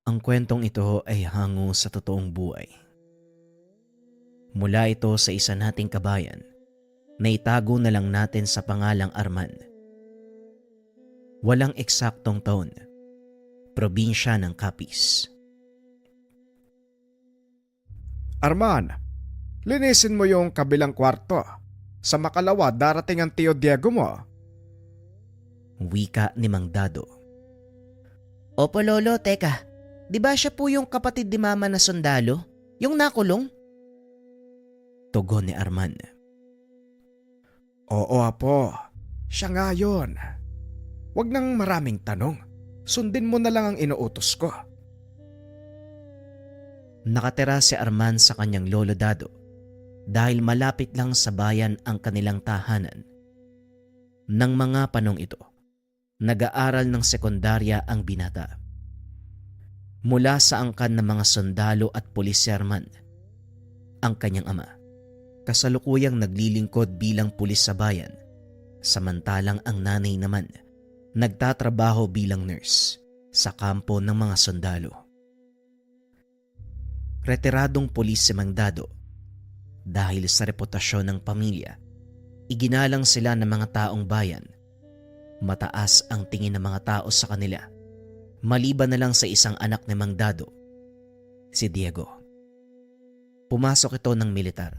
Ang kwentong ito ay hango sa totoong buhay. Mula ito sa isa nating kabayan na itago na lang natin sa pangalang Arman. Walang eksaktong taon, probinsya ng Capiz. Arman, linisin mo yung kabilang kwarto. Sa makalawa darating ang Tio Diego mo. Wika ni Mang Dado. Opo lolo, teka. Di ba siya po yung kapatid ni mama na sundalo? Yung nakulong? Tugon ni Arman. Oo apo, siya nga yun. Huwag nang maraming tanong. Sundin mo na lang ang inuutos ko. Nakatira si Arman sa kanyang lolo Dado dahil malapit lang sa bayan ang kanilang tahanan. Nang mga panong ito, nag-aaral ng sekundarya ang binata. Mula sa angkan ng mga sundalo at pulis si Arman, ang kanyang ama, kasalukuyang naglilingkod bilang pulis sa bayan, samantalang ang nanay naman nagtatrabaho bilang nurse sa kampo ng mga sundalo. Retiradong pulis si Mang Dado. Dahil sa reputasyon ng pamilya, iginalang sila ng mga taong bayan. Mataas ang tingin ng mga tao sa kanila, maliban na lang sa isang anak ni Mang Dado, si Diego. Pumasok ito ng militar,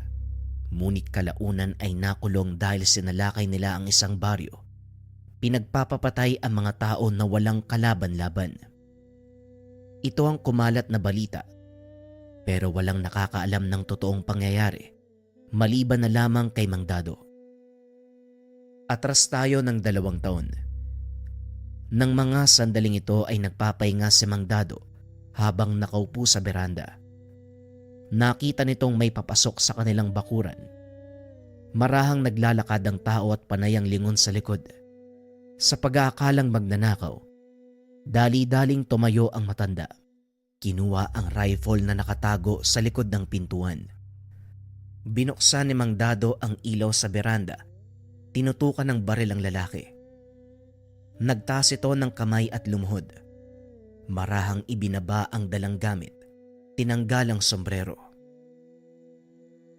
ngunit kalaunan ay nakulong dahil sinalakay nila ang isang baryo. Pinagpapapatay ang mga tao na walang kalaban-laban. Ito ang kumalat na balita, pero walang nakakaalam ng totoong pangyayari, maliban na lamang kay Mang Dado. Atras tayo ng 2 taon. Nang mga sandaling ito ay nagpapahinga si Mang Dado habang nakaupo sa beranda. Nakita nitong may papasok sa kanilang bakuran. Marahang naglalakad ang tao at panayang lingon sa likod. Sa pag-aakalang magnanakaw, dali-daling tumayo ang matanda. Kinuha ang rifle na nakatago sa likod ng pintuan. Binuksan ni Mang Dado ang ilaw sa beranda. Tinutukan ng baril ang lalaki. Nagtaas ito ng kamay at lumuhod. Marahang ibinaba ang dalang gamit. Tinanggal ang sombrero.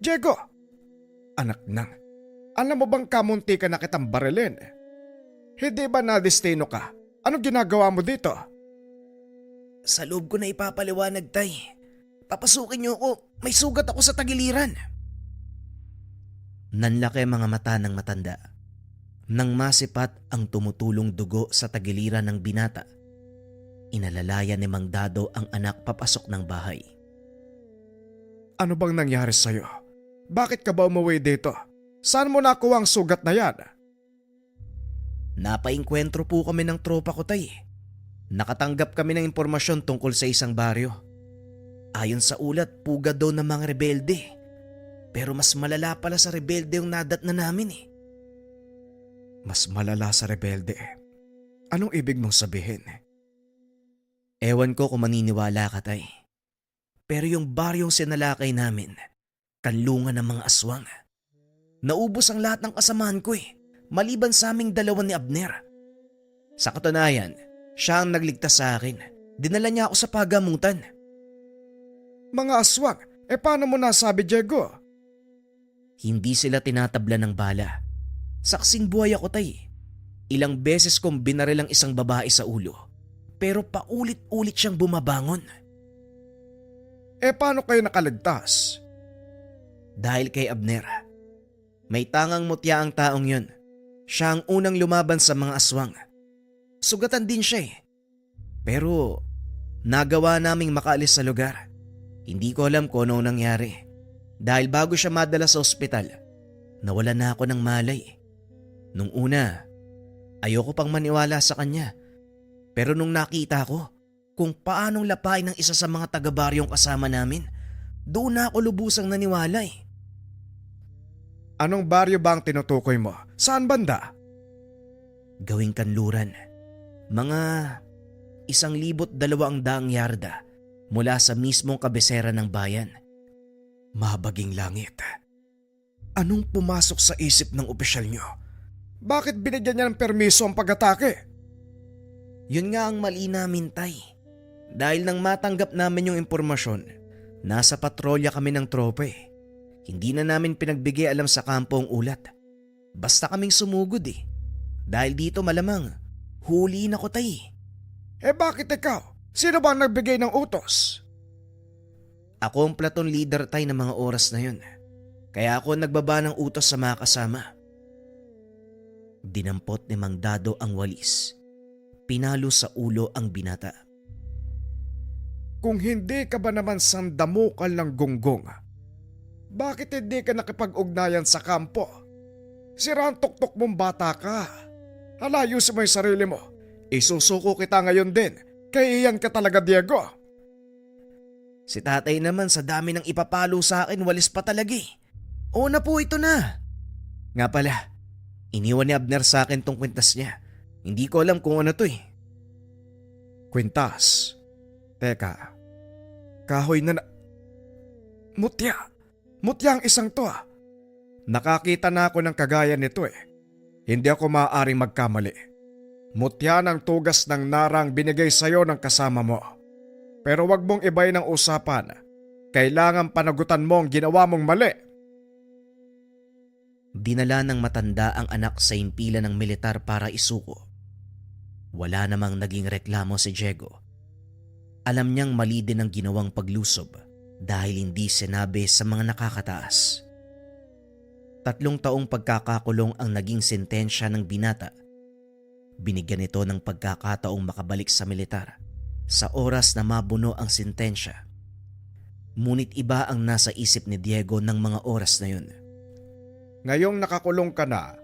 Diego! Anak nang, alam mo bang kamunti ka na kitang barilin? Hindi ba nadestino ka? Anong ginagawa mo dito? Sa loob ko na ipapaliwanag, tay. Papasukin niyo ako. May sugat ako sa tagiliran. Nanlaki ang mga mata ng matanda. Nang masipat ang tumutulong dugo sa tagiliran ng binata, inalalaya ni Mang Dado ang anak papasok ng bahay. Ano bang nangyari sa'yo? Bakit ka ba umuwi dito? Saan mo nakuha ang sugat na yan? Napainkwentro po kami ng tropa ko, tay. Nakatanggap kami ng impormasyon tungkol sa isang baryo. Ayon sa ulat, pugad daw ng mga rebelde. Pero mas malala pala sa rebelde yung nadatna namin eh. Mas malala sa rebelde. Anong ibig mong sabihin? Ewan ko kung maniniwala ka, tay. Pero yung baryong sinalakay namin, kanlungan ng mga aswang. Naubos ang lahat ng kasamahan ko eh, maliban sa aming 2 ni Abner. Sa katunayan, siya ang nagligtas sa akin. Dinala niya ako sa pagamutan. Mga aswang? Paano mo nasabi, Diego? Hindi sila tinatabla ng bala. Saksing buhay ako, tay. Ilang beses kong binaril ang isang babae sa ulo. Pero paulit-ulit siyang bumabangon. Paano kayo nakaligtas? Dahil kay Abner. May tangang mutya ang taong yun. Siya ang unang lumaban sa mga aswang. Sugatan din siya eh. Pero nagawa naming makaalis sa lugar. Hindi ko alam kung ano nangyari. Dahil bago siya madala sa ospital, nawala na ako ng malay. Nung una, ayoko pang maniwala sa kanya. Pero nung nakita ko kung paanong lapain ng isa sa mga taga-baryong kasama namin, doon na ako lubusang naniwala eh. Anong baryo ba ang tinutukoy mo? Saan banda? Gawing kanluran. Mga 1,200 yarda mula sa mismong kabisera ng bayan. Mabaging langit. Anong pumasok sa isip ng opisyal nyo? Bakit binigyan niya ng permiso ang pag-atake? Yun nga ang mali namin, tay. Dahil nang matanggap namin yung impormasyon, nasa patrolya kami ng tropa eh. Hindi na namin pinagbigay alam sa kampo ang ulat. Basta kaming sumugod eh. Dahil dito malamang, huli na ko tay. Eh bakit ikaw? Sino ba ang nagbigay ng utos? Ako ang platoon leader tay ng mga oras na yun. Kaya ako nagbaba ng utos sa mga kasama. Dinampot ni Mang Dado ang walis. Pinalo sa ulo ang binata. Kung hindi ka ba naman sandamukal ng gonggong, bakit hindi ka nakipag-ugnayan sa kampo? Sira ang tuktok mong bata ka. Halayusin mo yung sarili mo. Isusuko kita ngayon din. Kaya iyan ka talaga, Diego. Si tatay naman sa dami ng ipapalo sa akin, walis pa talaga eh. Oo na po, ito na. Nga pala, iniwan ni Abner sa akin tong kwintas niya. Hindi ko alam kung ano to eh. Kwintas. Teka. Kahoy na Mutya. Mutya ang isang to ah. Nakakita na ako ng kagaya nito eh. Hindi ako maaaring magkamali. Mutya ng tugas ng narang binigay sa'yo ng kasama mo. Pero wag mong ibay ng usapan. Kailangan panagutan mo ang ginawa mong mali. Dinala ng matanda ang anak sa impila ng militar para isuko. Wala namang naging reklamo si Diego. Alam niyang mali din ang ginawang paglusob dahil hindi sinabi sa mga nakakataas. 3 taong pagkakakulong ang naging sentensya ng binata. Binigyan ito ng pagkakataong makabalik sa militar sa oras na mabuno ang sentensya. Ngunit iba ang nasa isip ni Diego ng mga oras na yun. Ngayong nakakulong ka na,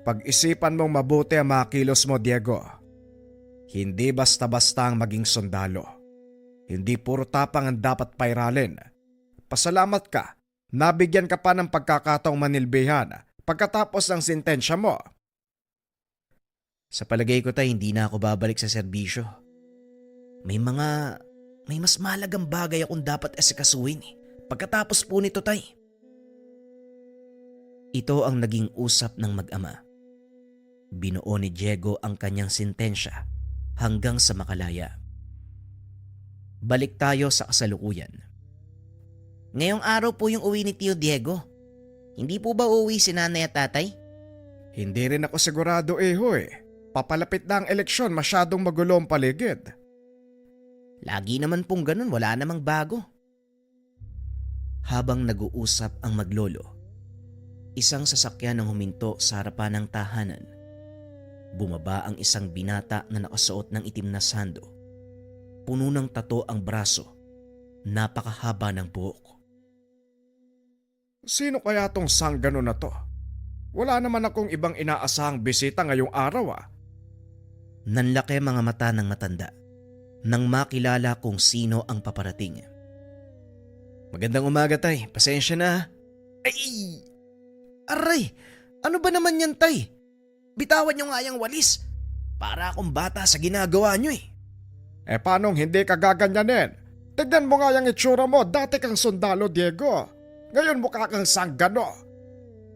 pag-isipan mong mabuti ang mga kilos mo, Diego. Hindi basta-basta ang maging sundalo. Hindi puro tapang ang dapat pairalin. Pasalamat ka, nabigyan ka pa ng pagkakataong manilbihan pagkatapos ng sentensya mo. Sa palagay ko tay, hindi na ako babalik sa serbisyo. May mas mahalagang bagay akong dapat asikasuhin eh. Pagkatapos po nito tay. Ito ang naging usap ng mag-ama. Binuo ni Diego ang kanyang sentensya hanggang sa makalaya. Balik tayo sa kasalukuyan. Ngayong araw po yung uwi ni Tio Diego. Hindi po ba uuwi si nanay at tatay? Hindi rin ako sigurado eh. Papalapit na ang eleksyon, masyadong magulo ang paligid. Lagi naman pong ganun, wala namang bago. Habang nag-uusap ang maglolo, isang sasakyan ang huminto sa harapan ng tahanan. Bumaba ang isang binata na nakasuot ng itim na sando. Puno ng tato ang braso. Napakahaba ng buhok. Sino kaya tong sanggano na to? Wala naman akong ibang inaasahang bisita ngayong araw ah. Nanlaki mga mata ng matanda nang makilala kung sino ang paparating. Magandang umaga tay, pasensya na ha. Ay! Aray! Ano ba naman yan tay? Bitawan nyo nga yung walis. Para akong bata sa ginagawa nyo eh. Eh paanong hindi ka gaganyanin? Tignan mo nga yung itsura mo, dati kang sundalo, Diego. Ngayon mukha kang sanggano.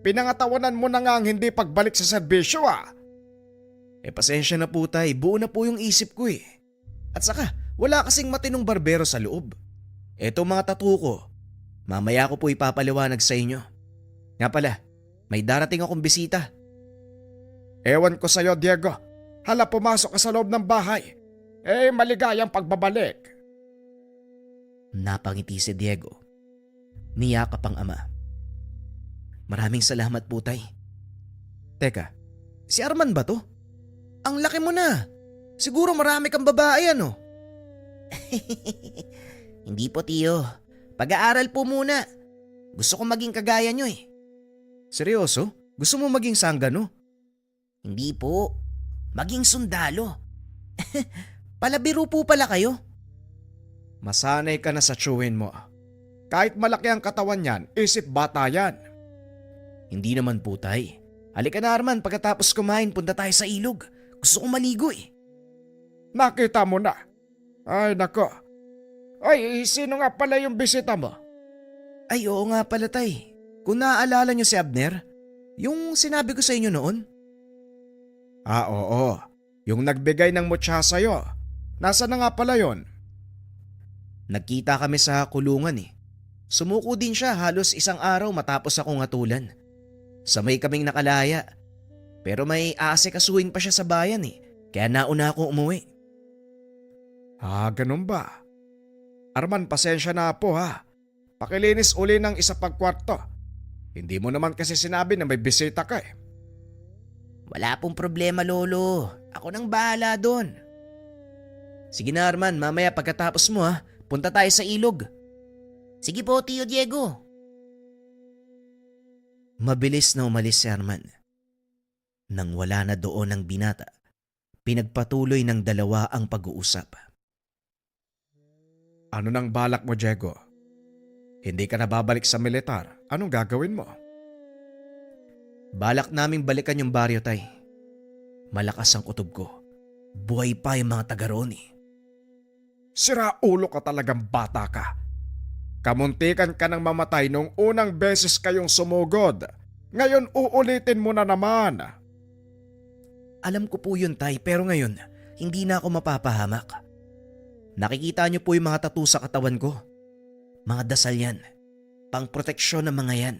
Pinangatawanan mo na nga ang hindi pagbalik sa serbisyo ah. Eh pasensya na po tay, buo na po yung isip ko eh. At saka, wala kasing matinong barbero sa loob. Eto mga tattoo ko, mamaya ko po ipapaliwanag sa inyo. Nga pala, may darating akong bisita. Ewan ko sa'yo, Diego. Hala, pumasok ka sa loob ng bahay. Eh, maligayang pagbabalik. Napangiti si Diego. Niyakap ang ama. Maraming salamat po tay. Teka, si Arman ba to? Ang laki mo na. Siguro marami kang babae ano? Hindi po tiyo. Pag-aaral po muna. Gusto ko maging kagaya nyo eh. Seryoso? Gusto mo maging sanggano? Hindi po. Maging sundalo. Palabiro po pala kayo. Masanay ka na sa chewin mo. Kahit malaki ang katawan niyan, isip bata yan. Hindi naman po tay. Halika na Arman, pagkatapos kumain punta tayo sa ilog. Gusto kong maligo eh. Nakita mo na. Ay, nako. Ay, sino nga pala yung bisita mo? Ay oo nga pala tay. Kung naaalala niyo si Abner, yung sinabi ko sa inyo noon. Ah, oo. Yung nagbigay ng mutya sa'yo. Nasa na nga pala yon? Nagkita kami sa kulungan eh. Sumuko din siya halos isang araw matapos akong hatulan. Sabay kaming nakalaya. Pero may aasikasuhin pa siya sa bayan eh. Kaya nauna akong umuwi. Ganun ba? Arman, pasensya na po ha. Pakilinis uli ng isa pag kwarto. Hindi mo naman kasi sinabi na may bisita ka eh. Wala pong problema, Lolo. Ako nang bahala doon. Sige na, Arman. Mamaya pagkatapos mo ha, punta tayo sa ilog. Sige po, Tio Diego. Mabilis na umalis si Arman. Nang wala na doon ang binata, pinagpatuloy ng dalawa ang pag-uusap. Ano nang balak mo, Diego? Hindi ka na babalik sa militar. Anong gagawin mo? Balak naming balikan yung baryo, Tay. Malakas ang kutob ko. Buhay pa yung mga taga roon eh. Sira ulo ka talagang bata ka. Kamuntikan ka nang mamatay nung unang beses kayong sumugod. Ngayon uulitin mo na naman. Alam ko po yun, Tay, pero ngayon, hindi na ako mapapahamak. Nakikita niyo po yung mga tattoo sa katawan ko. Mga dasal yan. Pangproteksyon ng mga yan.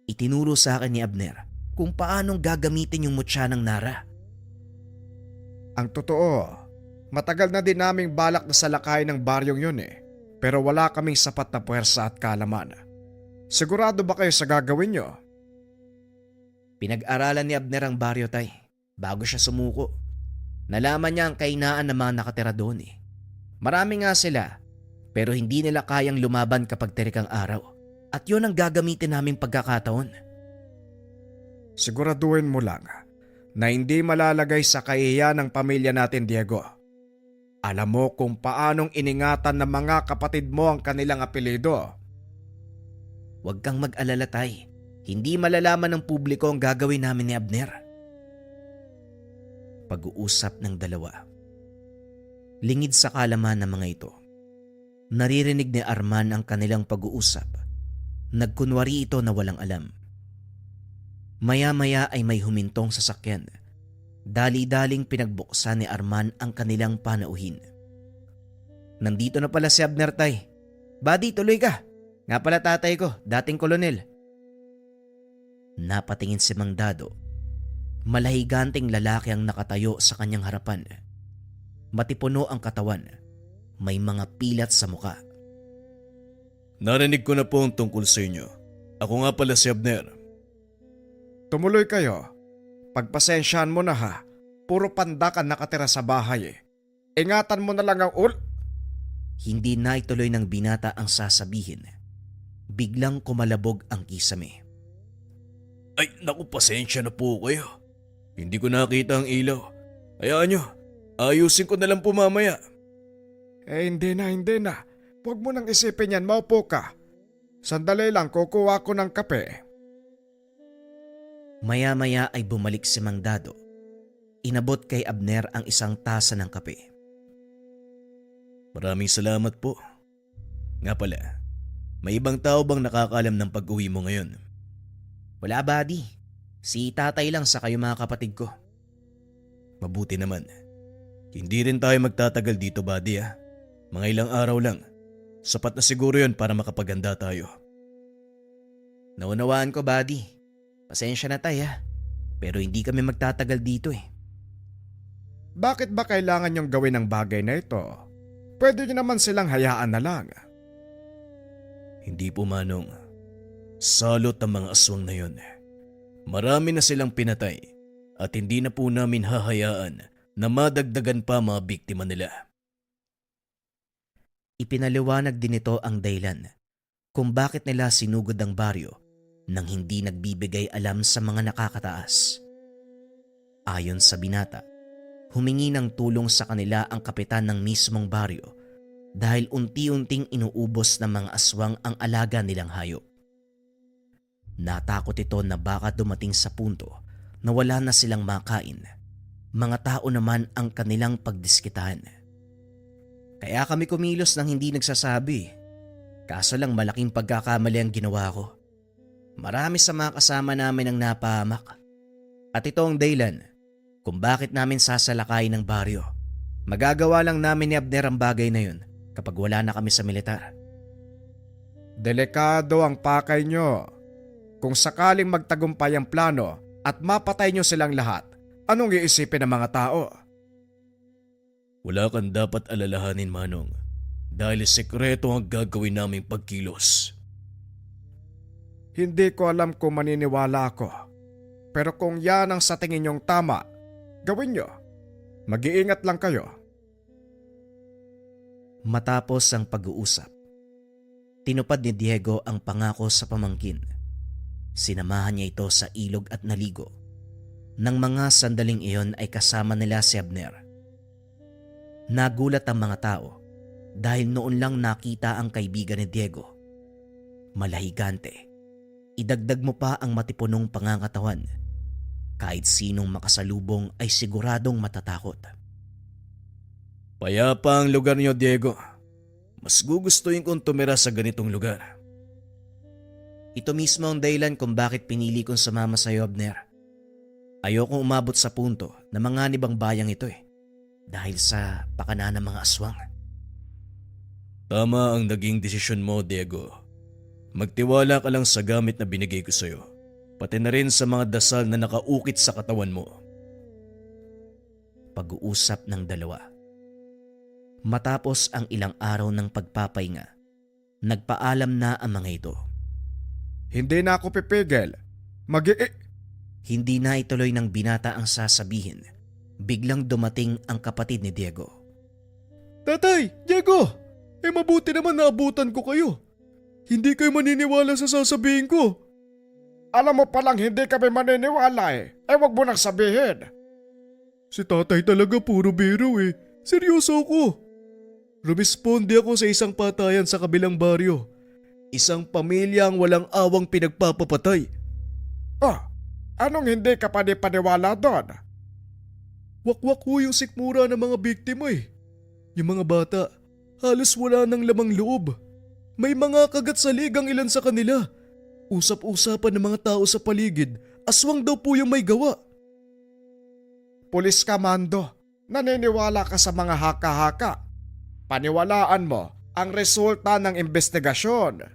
Itinuro sa akin ni Abner kung paanong gagamitin yung mutya ng Nara. Ang totoo, matagal na din naming balak na salakayin ng baryong yun eh. Pero wala kaming sapat na puwersa at kaalaman. Sigurado ba kayo sa gagawin nyo? Pinag-aralan ni Abner ang baryo, Tay, bago siya sumuko. Nalaman niya ang kainaan ng mga nakatira doon eh. Marami nga sila, pero hindi nila kayang lumaban kapag tirik ang araw. At yun ang gagamitin naming pagkakataon. Siguraduhin mo lang na hindi malalagay sa kahihiyan ng pamilya natin, Diego. Alam mo kung paanong iningatan ng mga kapatid mo ang kanilang apelyido. Huwag kang mag-alala, Tay. Hindi malalaman ng publiko ang gagawin namin ni Abner. Pag-uusap ng dalawa. Lingid sa kalaman ng mga ito. Naririnig ni Arman ang kanilang pag-uusap. Nagkunwari ito na walang alam. Maya-maya ay may humintong sasakyan. Dali-daling pinagbuksan ni Arman ang kanilang panauhin. Nandito na pala si Abner, Tay. Buddy, tuloy ka. Nga pala tatay ko, dating kolonel. Napatingin si Mang Dado. Malahiganting lalaki ang nakatayo sa kanyang harapan. Matipuno ang katawan. May mga pilat sa muka. Narinig ko na po ang tungkol sa inyo. Ako nga pala si Abner. Tumuloy kayo. Pagpasensyahan mo na ha. Puro pandak ang nakatira sa bahay eh. Ingatan mo na lang ang Hindi na ituloy ng binata ang sasabihin. Biglang kumalabog ang kisame. Ay, naku, pasensya na po kayo. Hindi ko nakita ang ilaw. Hayaan nyo, ayusin ko na lang po mamaya. Hindi na. Huwag mo nang isipin yan, maupo ka. Sandali lang, kukuha ko ng kape. Maya-maya ay bumalik si Mang Dado. Inabot kay Abner ang isang tasa ng kape. Maraming salamat po. Nga pala, may ibang tao bang nakakaalam ng pag-uwi mo ngayon? Wala, buddy. Si tatay lang sa kayo mga kapatid ko. Mabuti naman. Hindi rin tayo magtatagal dito, buddy ah. Mga ilang araw lang. Sapat na siguro yun para makapaganda tayo. Naunawaan ko, buddy. Pasensya na tayo pero hindi kami magtatagal dito eh. Bakit ba kailangan yung gawin ang bagay na ito? Pwede nyo naman silang hayaan na lang. Hindi po, Manong. Salot ang mga aswang na yun. Marami na silang pinatay at hindi na po namin hahayaan na madagdagan pa mga biktima nila. Ipinaliwanag din ito ang dahilan kung bakit nila sinugod ang baryo nang hindi nagbibigay alam sa mga nakakataas. Ayon sa binata, humingi ng tulong sa kanila ang kapitan ng mismong baryo dahil unti-unting inuubos ng mga aswang ang alaga nilang hayop. Natakot ito na baka dumating sa punto na wala na silang makain. Mga tao naman ang kanilang pagdiskitahan. Kaya kami kumilos nang hindi nagsasabi. Kaso lang malaking pagkakamali ang ginawa ko. Marami sa mga kasama namin ang napahamak. At ito ang dahilan kung bakit namin sasalakayin ng baryo. Magagawa lang namin ni Abner ang bagay na yun kapag wala na kami sa militar. Delikado ang pakay nyo. Kung sakaling magtagumpay ang plano at mapatay nyo silang lahat, anong iisipin ng mga tao? Wala kang dapat alalahanin, Manong, dahil sekreto ang gagawin naming pagkilos. Hindi ko alam kung maniniwala ako. Pero kung yan ang sa tingin nyong tama, gawin nyo. Mag-iingat lang kayo. Matapos ang pag-uusap, tinupad ni Diego ang pangako sa pamangkin. Sinamahan niya ito sa ilog at naligo. Nang mga sandaling iyon ay kasama nila si Abner. Nagulat ang mga tao dahil noon lang nakita ang kaibigan ni Diego. Malahigante. Idagdag mo pa ang matipunong pangangatawan. Kahit sinong makasalubong ay siguradong matatakot. Payapa ang lugar niyo, Diego. Mas gugustuhin kong tumira sa ganitong lugar. Ito mismo ang dahilan kung bakit pinili kong sumama sa iyo, Abner. Ayokong umabot sa punto na manganib ang bayang ito dahil sa pakana ng mga aswang. Tama ang naging desisyon mo, Diego. Magtiwala ka lang sa gamit na binigay ko sa'yo, pati na rin sa mga dasal na nakaukit sa katawan mo. Pag-uusap ng dalawa. Matapos ang ilang araw ng pagpapahinga, nagpaalam na ang mga ito. Hindi na ako pipigil. Hindi na ituloy ng binata ang sasabihin. Biglang dumating ang kapatid ni Diego. Tatay, Diego! Mabuti naman naabutan ko kayo. Hindi kayo maniniwala sa sasabihin ko. Alam mo palang hindi kami maniniwala wag mo nang sabihin. Si tatay talaga puro biro Seryoso ako. Rumisponde ako sa isang patayan sa kabilang baryo. Isang pamilya ang walang awang pinagpapapatay. Anong hindi ka paniwala doon? Wakwak ho yung sikmura ng mga biktima Yung mga bata, halos wala nang lamang loob. May mga kagat sa ligang ilan sa kanila. Usap-usapan ng mga tao sa paligid, aswang daw po yung may gawa. Pulis ka, Mando. Naniniwala ka sa mga haka-haka. Paniwalaan mo ang resulta ng investigasyon.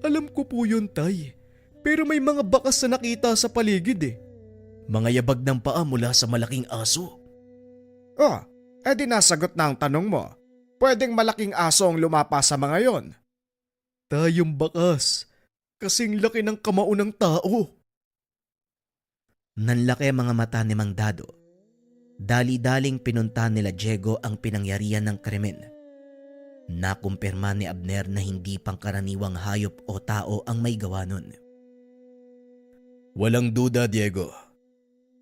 Alam ko po yun, Tay. Pero may mga bakas na nakita sa paligid Mga yabag ng paa mula sa malaking aso. Di nasagot na ang tanong mo. Pwedeng malaking aso ang lumapa sa mga yon. Tayong bakas. Kasing laki ng kamao ng tao. Nanlaki ang mga mata ni Mang Dado. Dali-daling pinunta nila Diego ang pinangyarihan ng krimen. Nakumpirma ni Abner na hindi pangkaraniwang hayop o tao ang may gawa nun. Walang duda, Diego.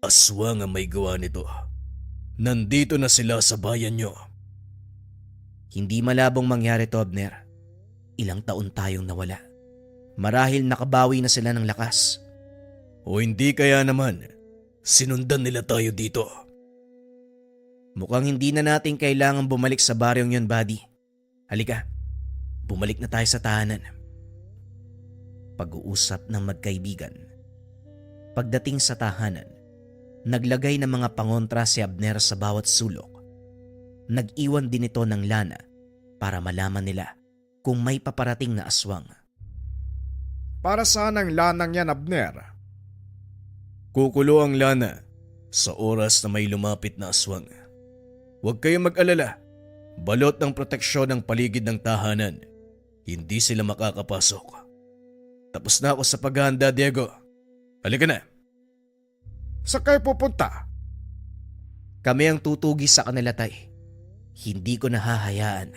Aswang ang may gawa nito. Nandito na sila sa bayan nyo. Hindi malabong mangyari to, Abner. Ilang taon tayong nawala. Marahil nakabawi na sila ng lakas. O hindi kaya naman, sinundan nila tayo dito. Mukhang hindi na natin kailangan bumalik sa baryong yun, buddy. Halika, bumalik na tayo sa tahanan. Pag-uusap ng magkaibigan. Pagdating sa tahanan, naglagay ng mga pangontra si Abner sa bawat sulok. Nag-iwan din ito ng lana para malaman nila kung may paparating na aswang. Para saan ang lanang yan, Abner? Kukulo ang lana sa oras na may lumapit na aswang. Huwag kayong mag-alala. Balot ng proteksyon ng paligid ng tahanan. Hindi sila makakapasok. Tapos na ako sa paghahanda, Diego. Halika na. Saan kayo pupunta? Kami ang tutugi sa kanila, Tay. Hindi ko nahahayaan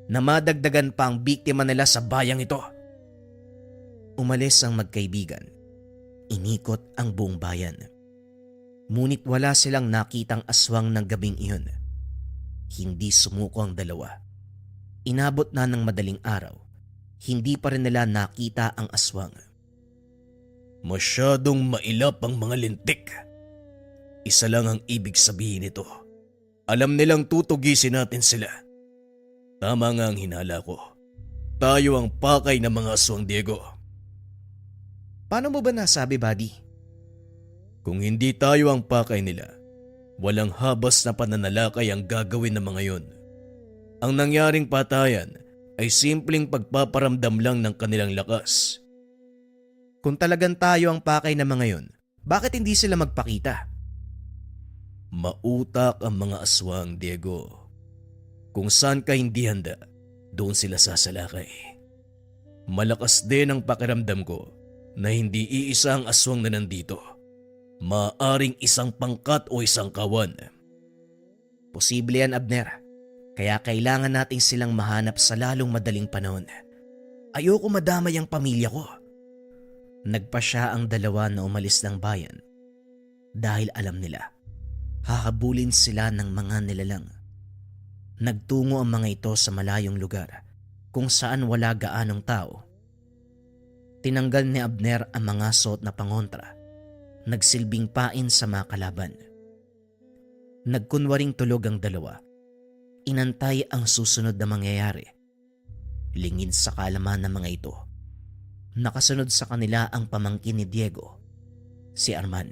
na madagdagan pa ang biktima nila sa bayang ito. Umalis ang magkaibigan. Inikot ang buong bayan. Ngunit wala silang nakitang aswang ng gabing iyon. Hindi sumuko ang dalawa. Inabot na ng madaling araw. Hindi pa rin nila nakita ang aswang. Masyadong mailap ang mga lintik. Isa lang ang ibig sabihin nito. Alam nilang tutugisin natin sila. Tama nga ang hinala ko. Tayo ang pakay ng mga aswang, Diego. Paano mo ba nasabi, buddy? Kung hindi tayo ang pakay nila, walang habas na pananalakay ang gagawin ng mga yon. Ang nangyaring patayan ay simpleng pagpaparamdam lang ng kanilang lakas. Kung talagang tayo ang pakay ng mga yon, bakit hindi sila magpakita? Mautak ang mga aswang, Diego. Kung saan ka hindi handa, doon sila sasalakay. Malakas din ang pakiramdam ko na hindi iisa ang aswang na nandito. Maaring isang pangkat o isang kawan. Posible yan, Abner. Kaya kailangan nating silang mahanap sa lalong madaling panahon. Ayoko madamay ang pamilya ko. Nagpa siya ang dalawa na umalis ng bayan dahil alam nila hahabulin sila ng mga nilalang. Nagtungo ang mga ito sa malayong lugar kung saan wala gaanong tao. Tinanggal ni Abner ang mga suot na pangontra, nagsilbing pain sa mga kalaban. Nagkunwaring tulog ang dalawa, inantay ang susunod na mangyayari. Lingid sa kaalaman ng mga ito, nakasunod sa kanila ang pamangkin ni Diego, si Arman.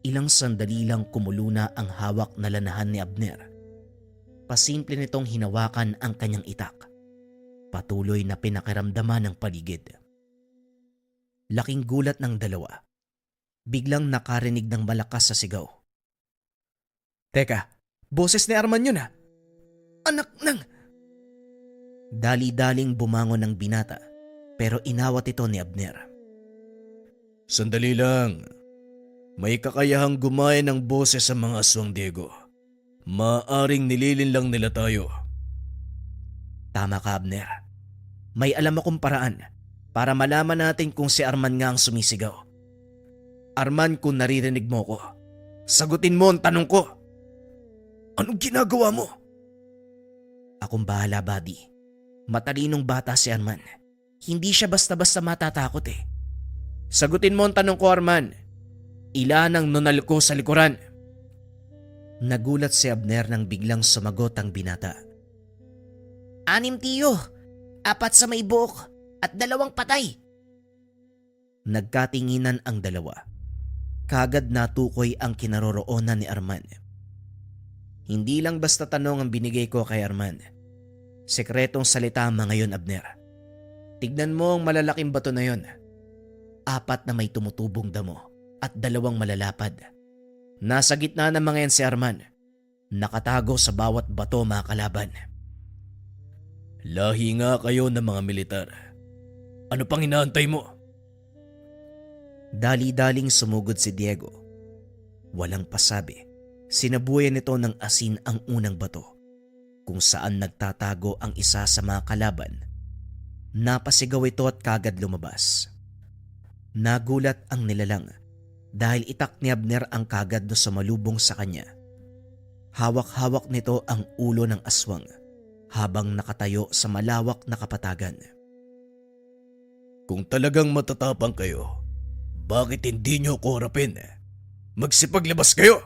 Ilang sandali lang kumulo na ang hawak na lanahan ni Abner. Pasimple nitong hinawakan ang kanyang itak. Patuloy na pinakiramdaman ng paligid. Laking gulat ng dalawa. Biglang nakarinig ng malakas sa sigaw. Teka, boses ni Arman yun ah. Anak ng... Dali-daling bumangon ng binata pero inawat ito ni Abner. Sandali lang. May kakayahang gumaya ng boses sa mga aswang, Diego. Maaring nililin lang nila tayo. Tama ka, Abner. May alam akong paraan para malaman natin kung si Arman nga ang sumisigaw. Arman, kung naririnig mo ko, sagutin mo ang tanong ko. Anong ginagawa mo? Akong bahala, buddy. Matalinong bata si Arman. Hindi siya basta-basta matatakot eh. Sagutin mo ang tanong ko, Arman. Ilan ang nunal ko sa likuran? Nagulat si Abner nang biglang sumagot ang binata. 6 tiyo, 4 sa may buhok at 2 patay. Nagkatinginan ang dalawa. Kagad natukoy ang kinaroroonan ni Arman. Hindi lang basta tanong ang binigay ko kay Arman. Sekretong salita ang mga yon, Abner. Tignan mo ang malalaking bato na yon. 4 na may tumutubong damo at 2 malalapad. Nasa gitna ng mga yan si Arman. Nakatago sa bawat bato, mga kalaban. Lahi nga kayo ng mga militar. Ano pang inaantay mo? Dali-daling sumugod si Diego. Walang pasabi, sinabuyan nito ng asin ang unang bato kung saan nagtatago ang isa sa mga kalaban. Napasigaw ito at kagad lumabas. Nagulat ang nilalang dahil itak ni Abner ang kagad na sumalubong sa kanya. Hawak-hawak nito ang ulo ng aswang habang nakatayo sa malawak na kapatagan. Kung talagang matatapang kayo, bakit hindi nyo ko harapin? Magsipaglabas kayo!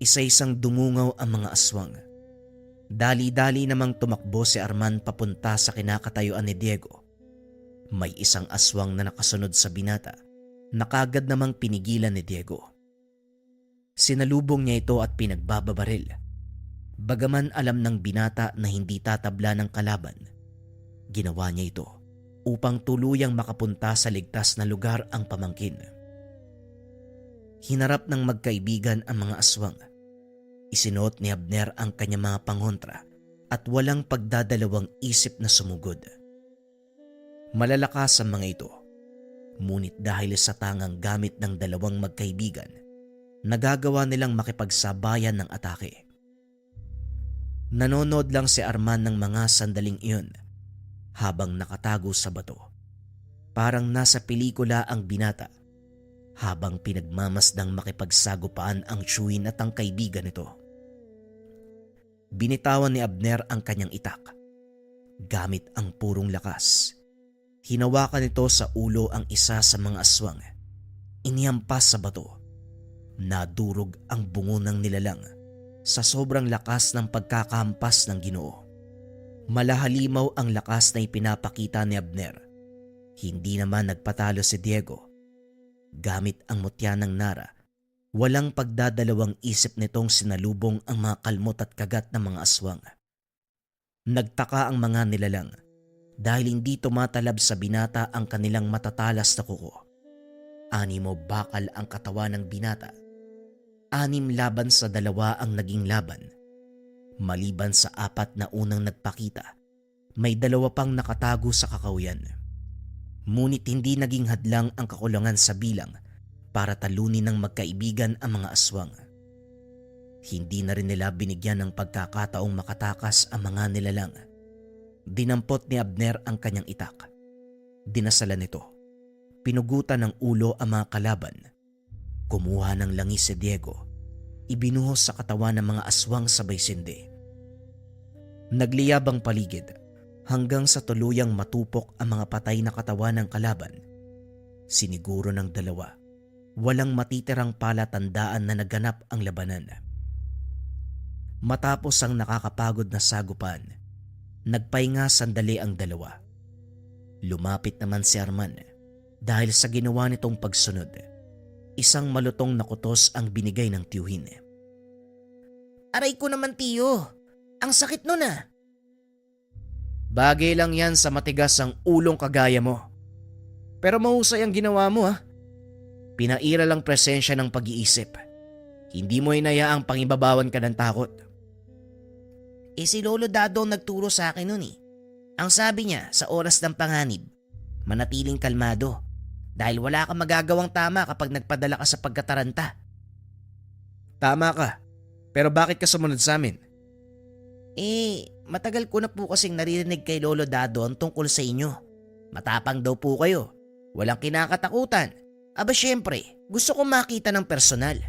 Isa-isang dumungaw ang mga aswang. Dali-dali namang tumakbo si Arman papunta sa kinakatayuan ni Diego. May isang aswang na nakasunod sa binata na kagad namang pinigilan ni Diego. Sinalubong niya ito at pinagbababaril. Bagaman alam ng binata na hindi tatabla ng kalaban, ginawa niya ito upang tuluyang makapunta sa ligtas na lugar ang pamangkin. Hinarap ng magkaibigan ang mga aswang. Isinuot ni Abner ang kanyang mga pangontra at walang pagdadalawang isip na sumugod. Malalakas ang mga ito, ngunit dahil sa tangang gamit ng 2 magkaibigan, nagagawa nilang makipagsabayan ng atake. Nanonood lang si Arman ng mga sandaling iyon habang nakatago sa bato. Parang nasa pelikula ang binata habang pinagmamasdang makipagsagupaan ang tsuhin at ang kaibigan nito. Binitawan ni Abner ang kanyang itak. Gamit ang purong lakas, hinawakan nito sa ulo ang isa sa mga aswang. Inihampas sa bato. Nadurog ang bungo ng nilalang sa sobrang lakas ng pagkakahampas ng Ginoo. Malahalimaw ang lakas na ipinapakita ni Abner. Hindi naman nagpatalo si Diego. Gamit ang mutya ng Nara, Walang pagdadalawang isip nitong sinalubong ang mga kalmot at kagat ng mga aswang. Nagtaka ang mga nilalang dahil hindi tumatalab sa binata ang kanilang matatalas na kuko. 6 bakal ang katawan ng binata. 6 laban sa 2 ang naging laban. Maliban sa 4 na unang nagpakita, may 2 pang nakatago sa kakahuyan. Ngunit hindi naging hadlang ang kakulangan sa bilang para talunin ng magkaibigan ang mga aswang. Hindi na rin nila binigyan ng pagkakataong makatakas ang mga nilalang. Dinampot ni Abner ang kanyang itak. Dinasalan nito. Pinugutan ng ulo ang mga kalaban. Kumuha ng langis si Diego. Ibinuhos sa katawan ng mga aswang sabay sindi. Nagliyab ang paligid hanggang sa tuluyang matupok ang mga patay na katawan ng kalaban. Siniguro ng 2, walang matitirang palatandaan na naganap ang labanan. Matapos ang nakakapagod na sagupan, nagpahinga sandali ang 2. Lumapit naman si Arman dahil sa ginawa nitong pagsunod. Isang malutong na kutos ang binigay ng tiyuhin. Aray ko naman, tiyo. Ang sakit nun ah. Bagay lang yan sa matigas ang ulong kagaya mo. Pero mahusay ang ginawa mo ha. Pinaira lang presensya ng pag-iisip. Hindi mo hinayaang pangibabawan ka ng takot. Si Lolo Dado ang nagturo sa akin nun eh. Ang sabi niya sa oras ng panganib, manatiling kalmado dahil wala kang magagawang tama kapag nagpadala ka sa pagkataranta. Tama ka. Pero bakit ka sumunod sa amin? Matagal ko na po kasing naririnig kay Lolo Dado ang tungkol sa inyo. Matapang daw po kayo. Walang kinakatakutan. Aba syempre, gusto kong makita ng personal.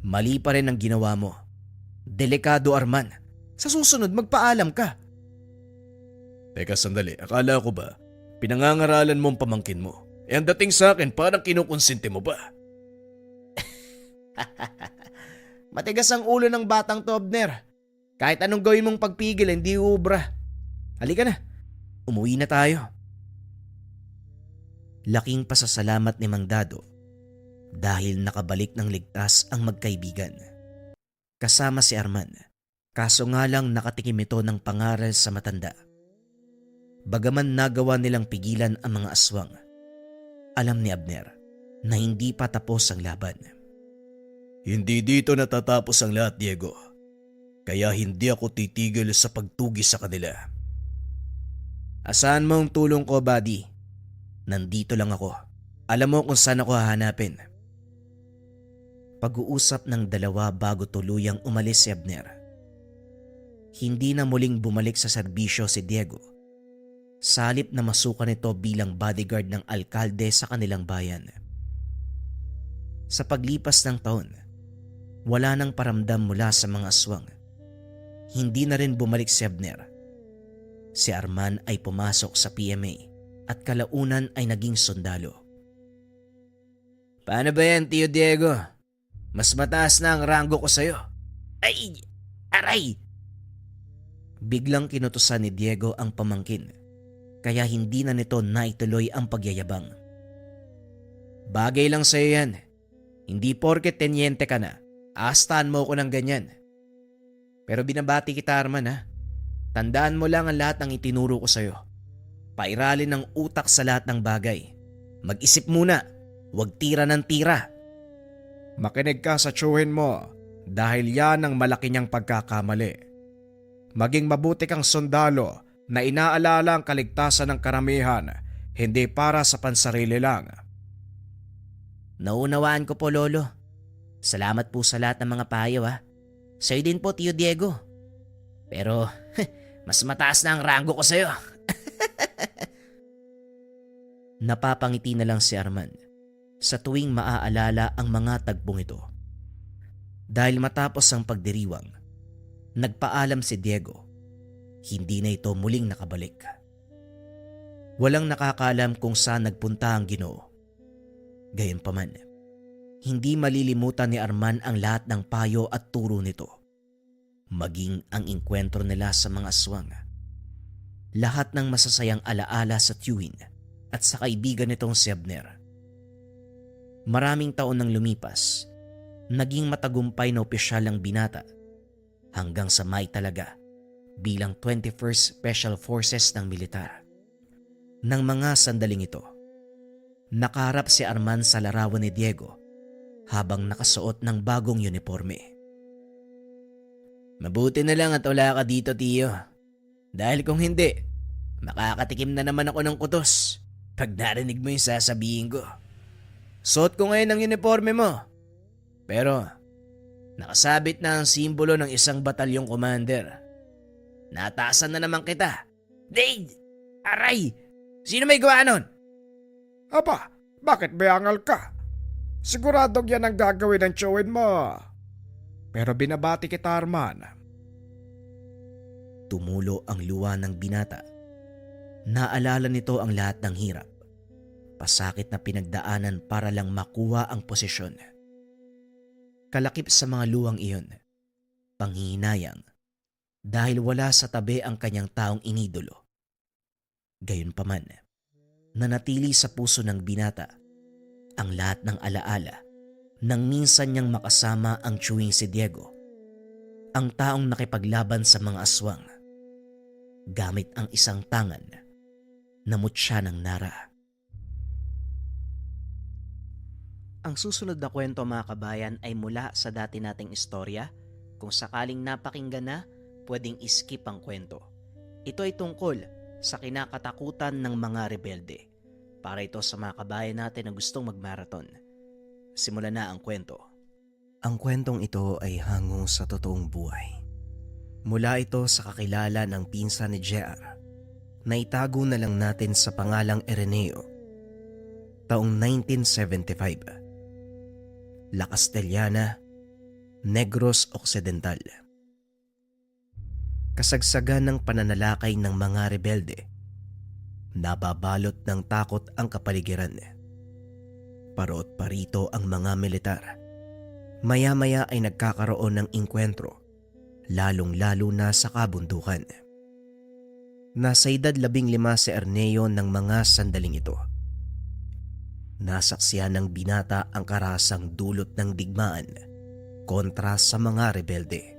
Mali pa rin ang ginawa mo. Delikado, Arman. Sa susunod, magpaalam ka. Teka sandali, akala ko ba pinangangaralan mo ang pamangkin mo? Ang dating sa akin parang kinukonsente mo ba? Matigas ang ulo ng batang to, Abner. Kahit anong gawin mong pagpigil, hindi ubra. Halika na, umuwi na tayo. Laking pasasalamat ni Mang Dado dahil nakabalik ng ligtas ang magkaibigan. Kasama si Arman, kaso nga lang nakatikim ito ng pangaral sa matanda. Bagaman nagawa nilang pigilan ang mga aswang, alam ni Abner na hindi pa tapos ang laban. Hindi dito natatapos ang lahat, Diego. Kaya hindi ako titigil sa pagtugi sa kanila. Asahan mo ang tulong ko, buddy? Nandito lang ako. Alam mo kung saan ako hahanapin. Pag-uusap ng 2 bago tuluyang umalis si Abner. Hindi na muling bumalik sa serbisyo si Diego. Sa halip na masukan ito bilang bodyguard ng alkalde sa kanilang bayan. Sa paglipas ng taon, wala nang paramdam mula sa mga aswang. Hindi na rin bumalik si Abner. Si Arman ay pumasok sa PMA at kalaunan ay naging sundalo. Paano ba yan, Tio Diego? Mas mataas na ang ranggo ko sa'yo. Ay! Aray! Biglang kinutusan ni Diego ang pamangkin, kaya hindi na nito naituloy ang pagyayabang. Bagay lang sa'yo yan. Hindi porket tenyente ka na, aastaan mo ko ng ganyan. Pero binabati kita, Arman ha. Tandaan mo lang ang lahat ng itinuro ko sa'yo. Pairalin ng utak sa lahat ng bagay. Mag-isip muna, huwag tira ng tira. Makinig ka sa tiyuhin mo dahil yan ang malaki niyang pagkakamali. Maging mabuti kang sundalo na inaalala ang kaligtasan ng karamihan, hindi para sa pansarili lang. Naunawaan ko po, Lolo. Salamat po sa lahat ng mga payo ha. Sa'yo din po, Tio Diego. Pero mas mataas na ang ranggo ko sa'yo. Napapangiti na lang si Arman sa tuwing maaalala ang mga tagpong ito. Dahil matapos ang pagdiriwang, nagpaalam si Diego. Hindi na ito muling nakabalik. Walang nakakaalam kung saan nagpunta ang Ginoo. Gayunpaman, hindi malilimutan ni Arman ang lahat ng payo at turo nito. Maging ang engkwentro nila sa mga aswang. Lahat ng masasayang alaala sa tiyuhin at sa kaibigan nitong si Abner. Maraming taon nang lumipas, naging matagumpay na opisyal ang binata hanggang sa may talaga bilang 21st Special Forces ng militar. Nang mga sandaling ito, nakaharap si Arman sa larawan ni Diego habang nakasuot ng bagong uniforme. Mabuti na lang at wala ka dito, Tiyo. Dahil kung hindi, makakatikim na naman ako ng kutos pag narinig mo yung sasabihin ko. Suot ko ngayon ang uniforme mo. Pero, nakasabit na ang simbolo ng isang batalyong commander. Nataasan na naman kita. Dade! Aray! Sino may gawa nun? Aba, bakit bayangal ka? Siguradong yan ang gagawin ng chowin mo. Pero binabati kita, Arman. Tumulo ang luha ng binata. Naalala nito ang lahat ng hirap, pasakit na pinagdaanan para lang makuha ang posisyon. Kalakip sa mga luwang iyon, panghihinayang, dahil wala sa tabi ang kanyang taong inidolo. Gayunpaman, nanatili sa puso ng binata ang lahat ng alaala nang minsan niyang makasama ang tsuwing si Diego, ang taong nakipaglaban sa mga aswang. Gamit ang isang tangan, namut siya ng nara. Ang susunod na kwento, mga kabayan, ay mula sa dati nating istorya. Kung sakaling napakinggan na, pwedeng skip ang kwento. Ito ay tungkol sa kinakatakutan ng mga rebelde. Para ito sa mga kabayan natin na gustong magmarathon. Simulan na ang kwento. Ang kwentong ito ay hango sa totoong buhay. Mula ito sa kakilala ng pinsan ni JR na itago na lang natin sa pangalang Ereneo. Taong 1975. La Castellana, Negros Occidental. Kasagsagan ng pananalakay ng mga rebelde. Nababalot ng takot ang kapaligiran. Parot parito ang mga militar. Maya-maya ay nagkakaroon ng inkwentro, lalong-lalo na sa kabundukan. Nasa edad 15 si Erneo ng mga sandaling ito. Nasaksihan ng binata ang karasang dulot ng digmaan kontra sa mga rebelde.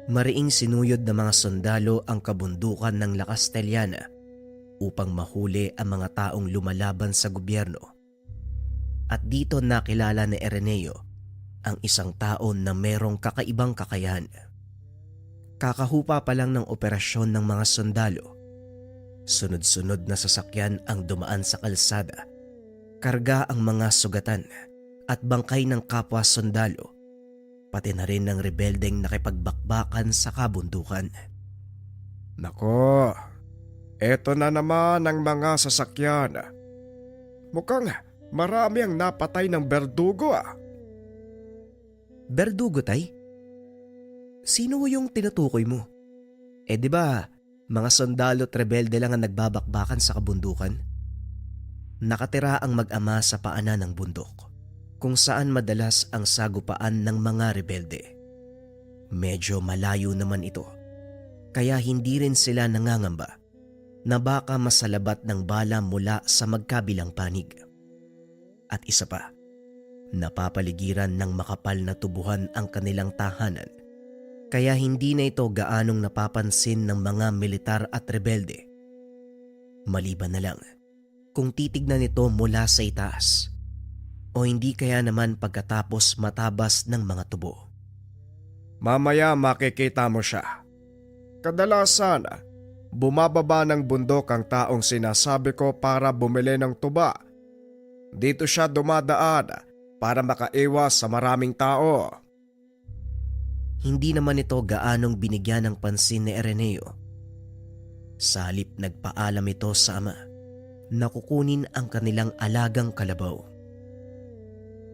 Mariing sinuyod ng mga sundalo ang kabundukan ng La Castellana upang mahuli ang mga taong lumalaban sa gobyerno. At dito nakilala ni Ereneo ang isang tao na merong kakaibang kakayahan. Kakahupa pa lang ng operasyon ng mga sundalo. Sunod-sunod na sasakyan ang dumaan sa kalsada. Karga ang mga sugatan at bangkay ng kapwa sundalo, pati na rin ng rebeldeng nakipagbakbakan sa kabundukan. Nako, eto na naman ang mga sasakyan. Mukhang marami ang napatay ng berdugo ah. Berdugo, tay? Sino yung tinutukoy mo? Di ba mga sundalo at rebelde lang ang nagbabakbakan sa kabundukan? Nakatira ang mag-ama sa paanan ng bundok, kung saan madalas ang sagupaan ng mga rebelde. Medyo malayo naman ito, kaya hindi rin sila nangangamba na baka masalabat ng bala mula sa magkabilang panig. At isa pa, napapaligiran ng makapal na tubuhan ang kanilang tahanan, kaya hindi na ito gaanong napapansin ng mga militar at rebelde. Maliban na lang kung titignan ito mula sa itaas, o hindi kaya naman pagkatapos matabas ng mga tubo. Mamaya makikita mo siya. Kadalasan, bumababa ng bundok ang taong sinasabi ko para bumili ng tuba. Dito siya dumadaan para makaiwas sa maraming tao. Hindi naman ito gaanong binigyan ng pansin ni Ereneo. Sa halip nagpaalam ito sa ama na kukunin ang kanilang alagang kalabaw.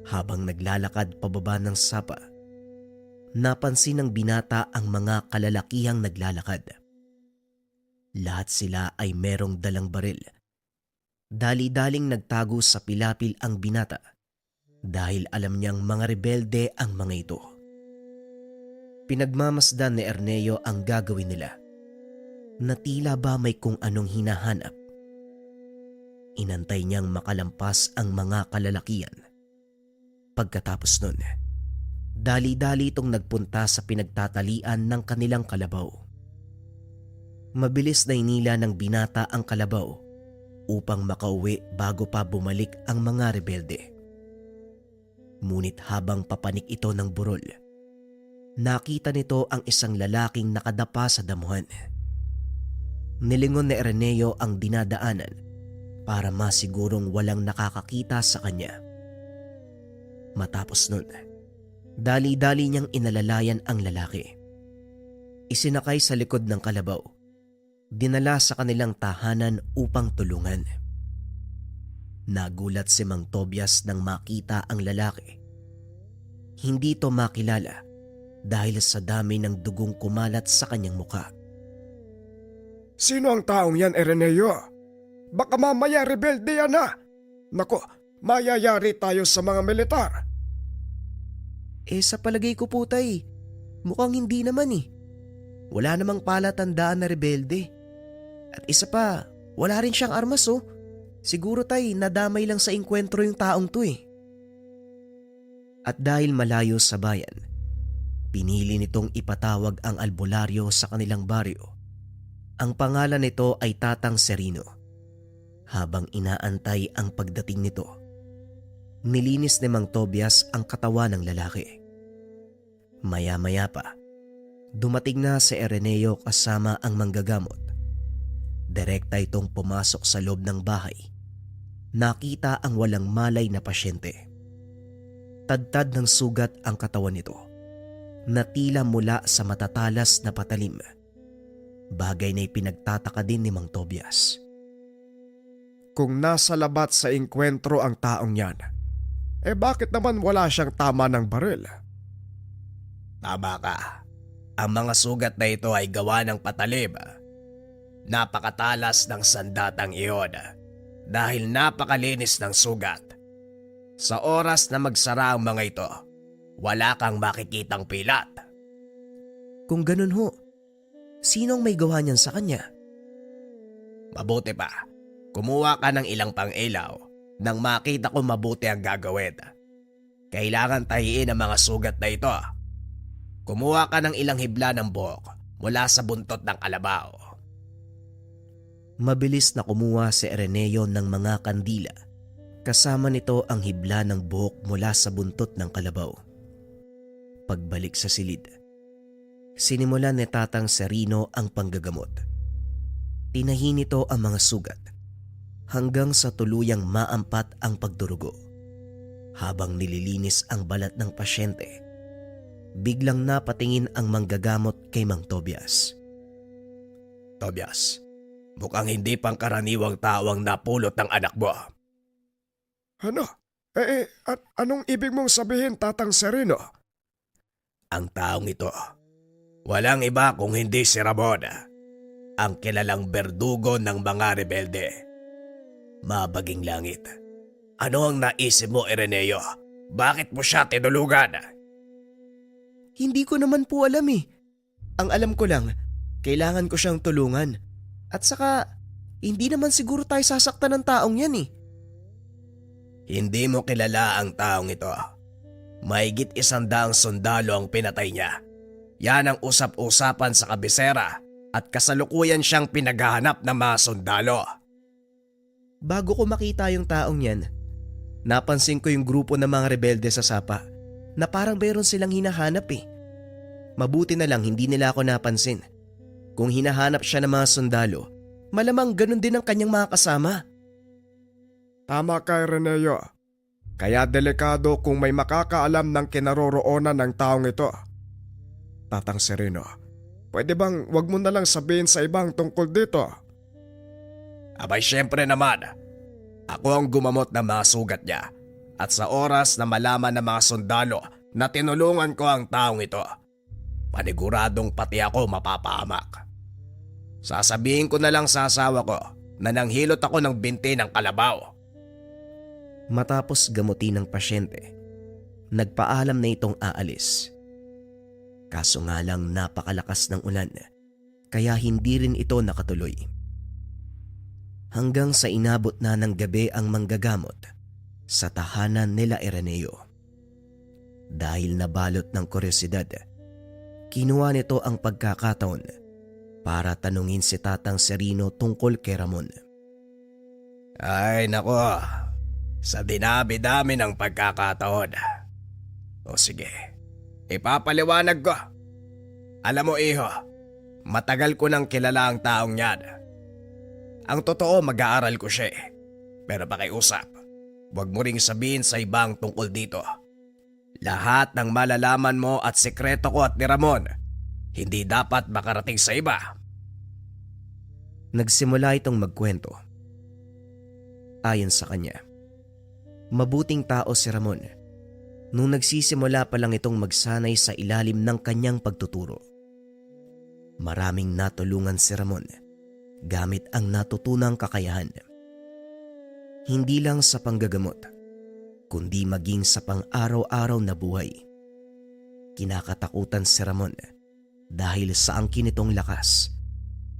Habang naglalakad pababa ng sapa, napansin ng binata ang mga kalalakihang naglalakad. Lahat sila ay merong dalang baril. Dali-daling nagtago sa pilapil ang binata dahil alam niyang mga rebelde ang mga ito. Pinagmamasdan ni Erneo ang gagawin nila, na tila ba may kung anong hinahanap. Inantay niyang makalampas ang mga kalalakihan Pagkatapos nun, dali-dali itong nagpunta sa pinagtatalian ng kanilang kalabaw. Mabilis na inila ng binata ang kalabaw upang makauwi bago pa bumalik ang mga rebelde. Ngunit habang papanik ito ng burol, nakita nito ang isang lalaking nakadapa sa damuhan. Nilingon ni Araneo ang dinadaanan para masigurong walang nakakakita sa kanya. Matapos nun, dali-dali niyang inalalayan ang lalaki. Isinakay sa likod ng kalabaw, dinala sa kanilang tahanan upang tulungan. Nagulat si Mang Tobias nang makita ang lalaki. Hindi ito makilala dahil sa dami ng dugong kumalat sa kanyang mukha. Sino ang taong yan, Araneo? Baka mamaya rebelde yan na. Nako, mayayari tayo sa mga militar. Sa palagay ko po tay, mukhang hindi naman eh. Wala namang palatandaan na rebelde. At isa pa, wala rin siyang armas oh. Siguro tay, nadamay lang sa engkwentro yung taong to eh. At dahil malayo sa bayan, pinili nitong ipatawag ang albularyo sa kanilang baryo. Ang pangalan nito ay Tatang Serino. Habang inaantay ang pagdating nito, nilinis ni Mang Tobias ang katawan ng lalaki. Maya-maya pa, dumating na si Araneo kasama ang manggagamot. Direkta itong pumasok sa loob ng bahay. Nakita ang walang malay na pasyente. Tadtad ng sugat ang katawan nito, na tila mula sa matatalas na patalim. Bagay na ipinagtataka din ni Mang Tobias. Kung nasa labat sa engkwentro ang taong yan, bakit naman wala siyang tama ng baril? Tama ka. Ang mga sugat na ito ay gawa ng patalim. Napakatalas ng sandatang iyon dahil napakalinis ng sugat. Sa oras na magsara ang mga ito, wala kang makikitang pilat. Kung ganun ho, sinong may gawa niyan sa kanya? Mabuti pa, kumuha ka ng ilang pang-ilaw nang makita ko mabuti ang gagawin. Kailangan tahiin ang mga sugat na ito. Kumuha ka ng ilang hibla ng buhok mula sa buntot ng kalabaw. Mabilis na kumuha si Araneo ng mga kandila. Kasama nito ang hibla ng buhok mula sa buntot ng kalabaw. Pagbalik sa silid, sinimulan ni Tatang Serino ang panggagamot. Tinahin nito ang mga sugat hanggang sa tuluyang maampat ang pagdurugo. Habang nililinis ang balat ng pasyente, biglang napatingin ang manggagamot kay Mang Tobias. Tobias, mukhang hindi pangkaraniwang tao ang napulot ng anak mo. Ano? At anong ibig mong sabihin, Tatang Serino? Ang taong ito, walang iba kung hindi si Ramon, ang kilalang berdugo ng mga rebelde. Mabaging langit, ano ang naisip mo, Araneo? Bakit mo siya tinulugan? Hindi ko naman po alam eh. Ang alam ko lang, kailangan ko siyang tulungan. At saka, hindi naman siguro tayo sasaktan ng taong yan eh. Hindi mo kilala ang taong ito. Mahigit 100 sundalo ang pinatay niya. Yan ang usap-usapan sa kabisera at kasalukuyan siyang pinaghahanap ng mga sundalo. Bago ko makita yung taong yan, napansin ko yung grupo ng mga rebelde sa sapa na parang mayroon silang hinahanap eh. Mabuti na lang hindi nila ako napansin. Kung hinahanap siya ng mga sundalo, malamang ganun din ang kanyang mga kasama. Tama ka, Araneo. Kaya delikado kung may makakaalam ng kinaroroonan ng taong ito. Tatang Serino, pwede bang wag mo na lang sabihin sa ibang tungkol dito? Abay syempre naman, ako ang gumamot ng mga sugat niya at sa oras na malaman ng mga sundalo na tinulungan ko ang taong ito, paniguradong pati ako mapapahamak. Sasabihin ko na lang sa asawa ko na nanghilot ako ng binti ng kalabaw. Matapos gamutin ng pasyente, nagpaalam na itong aalis. Kaso nga lang napakalakas ng ulan, kaya hindi rin ito nakatuloy. Hanggang sa inabot na ng gabi ang manggagamot sa tahanan nila Araneo. Dahil nabalot ng kuryosidad, kinuha nito ang pagkakataon para tanungin si Tatang Serino tungkol kay Ramon. Ay nako, sa dinabi-dami ng pagkakataon. O sige, ipapaliwanag ko. Alam mo iho, matagal ko nang kilala ang taong yan. Ang totoo mag-aaral ko siya eh. Pero pakiusap, huwag mo ring sabihin sa ibang tungkol dito. Lahat ng malalaman mo at sekreto ko at ni Ramon, hindi dapat makarating sa iba. Nagsimula itong magkwento. Ayon sa kanya, mabuting tao si Ramon nung nagsisimula pa lang itong magsanay sa ilalim ng kanyang pagtuturo. Maraming natulungan si Ramon gamit ang natutunang kakayahan. Hindi lang sa panggagamot, kundi maging sa pang-araw-araw na buhay. Kinakatakutan si Ramon dahil sa angkin nitong lakas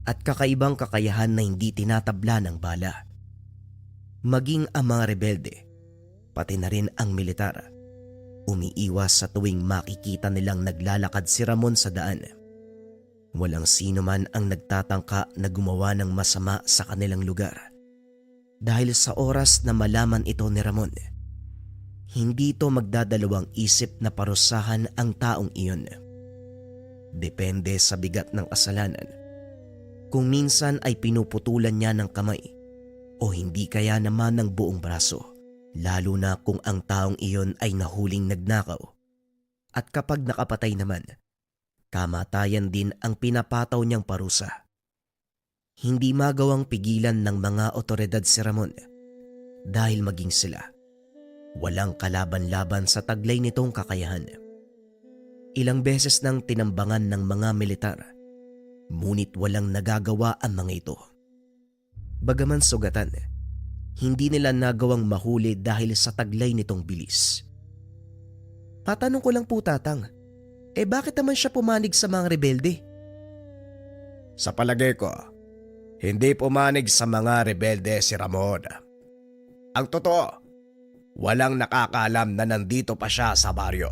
at kakaibang kakayahan na hindi tinatabla ng bala. Maging ang mga rebelde, pati na rin ang militar, umiiwas sa tuwing makikita nilang naglalakad si Ramon sa daan. Walang sino man ang nagtatangka na gumawa ng masama sa kanilang lugar. Dahil sa oras na malaman ito ni Ramon, hindi ito magdadalawang isip na parusahan ang taong iyon. Depende sa bigat ng kasalanan. Kung minsan ay pinuputulan niya ng kamay o hindi kaya naman ng buong braso, lalo na kung ang taong iyon ay nahuling nagnakaw. At kapag nakapatay naman, kamatayan din ang pinapataw niyang parusa. Hindi magawang pigilan ng mga otoridad si Ramon dahil maging sila, walang kalaban-laban sa taglay nitong kakayahan. Ilang beses nang tinambangan ng mga militar, ngunit walang nagagawa ang mga ito. Bagaman sugatan, hindi nila nagawang mahuli dahil sa taglay nitong bilis. Tatanong ko lang po, Tatang, bakit naman siya pumanig sa mga rebelde? Sa palagay ko, hindi pumanig sa mga rebelde si Ramon. Ang totoo, walang nakakaalam na nandito pa siya sa baryo.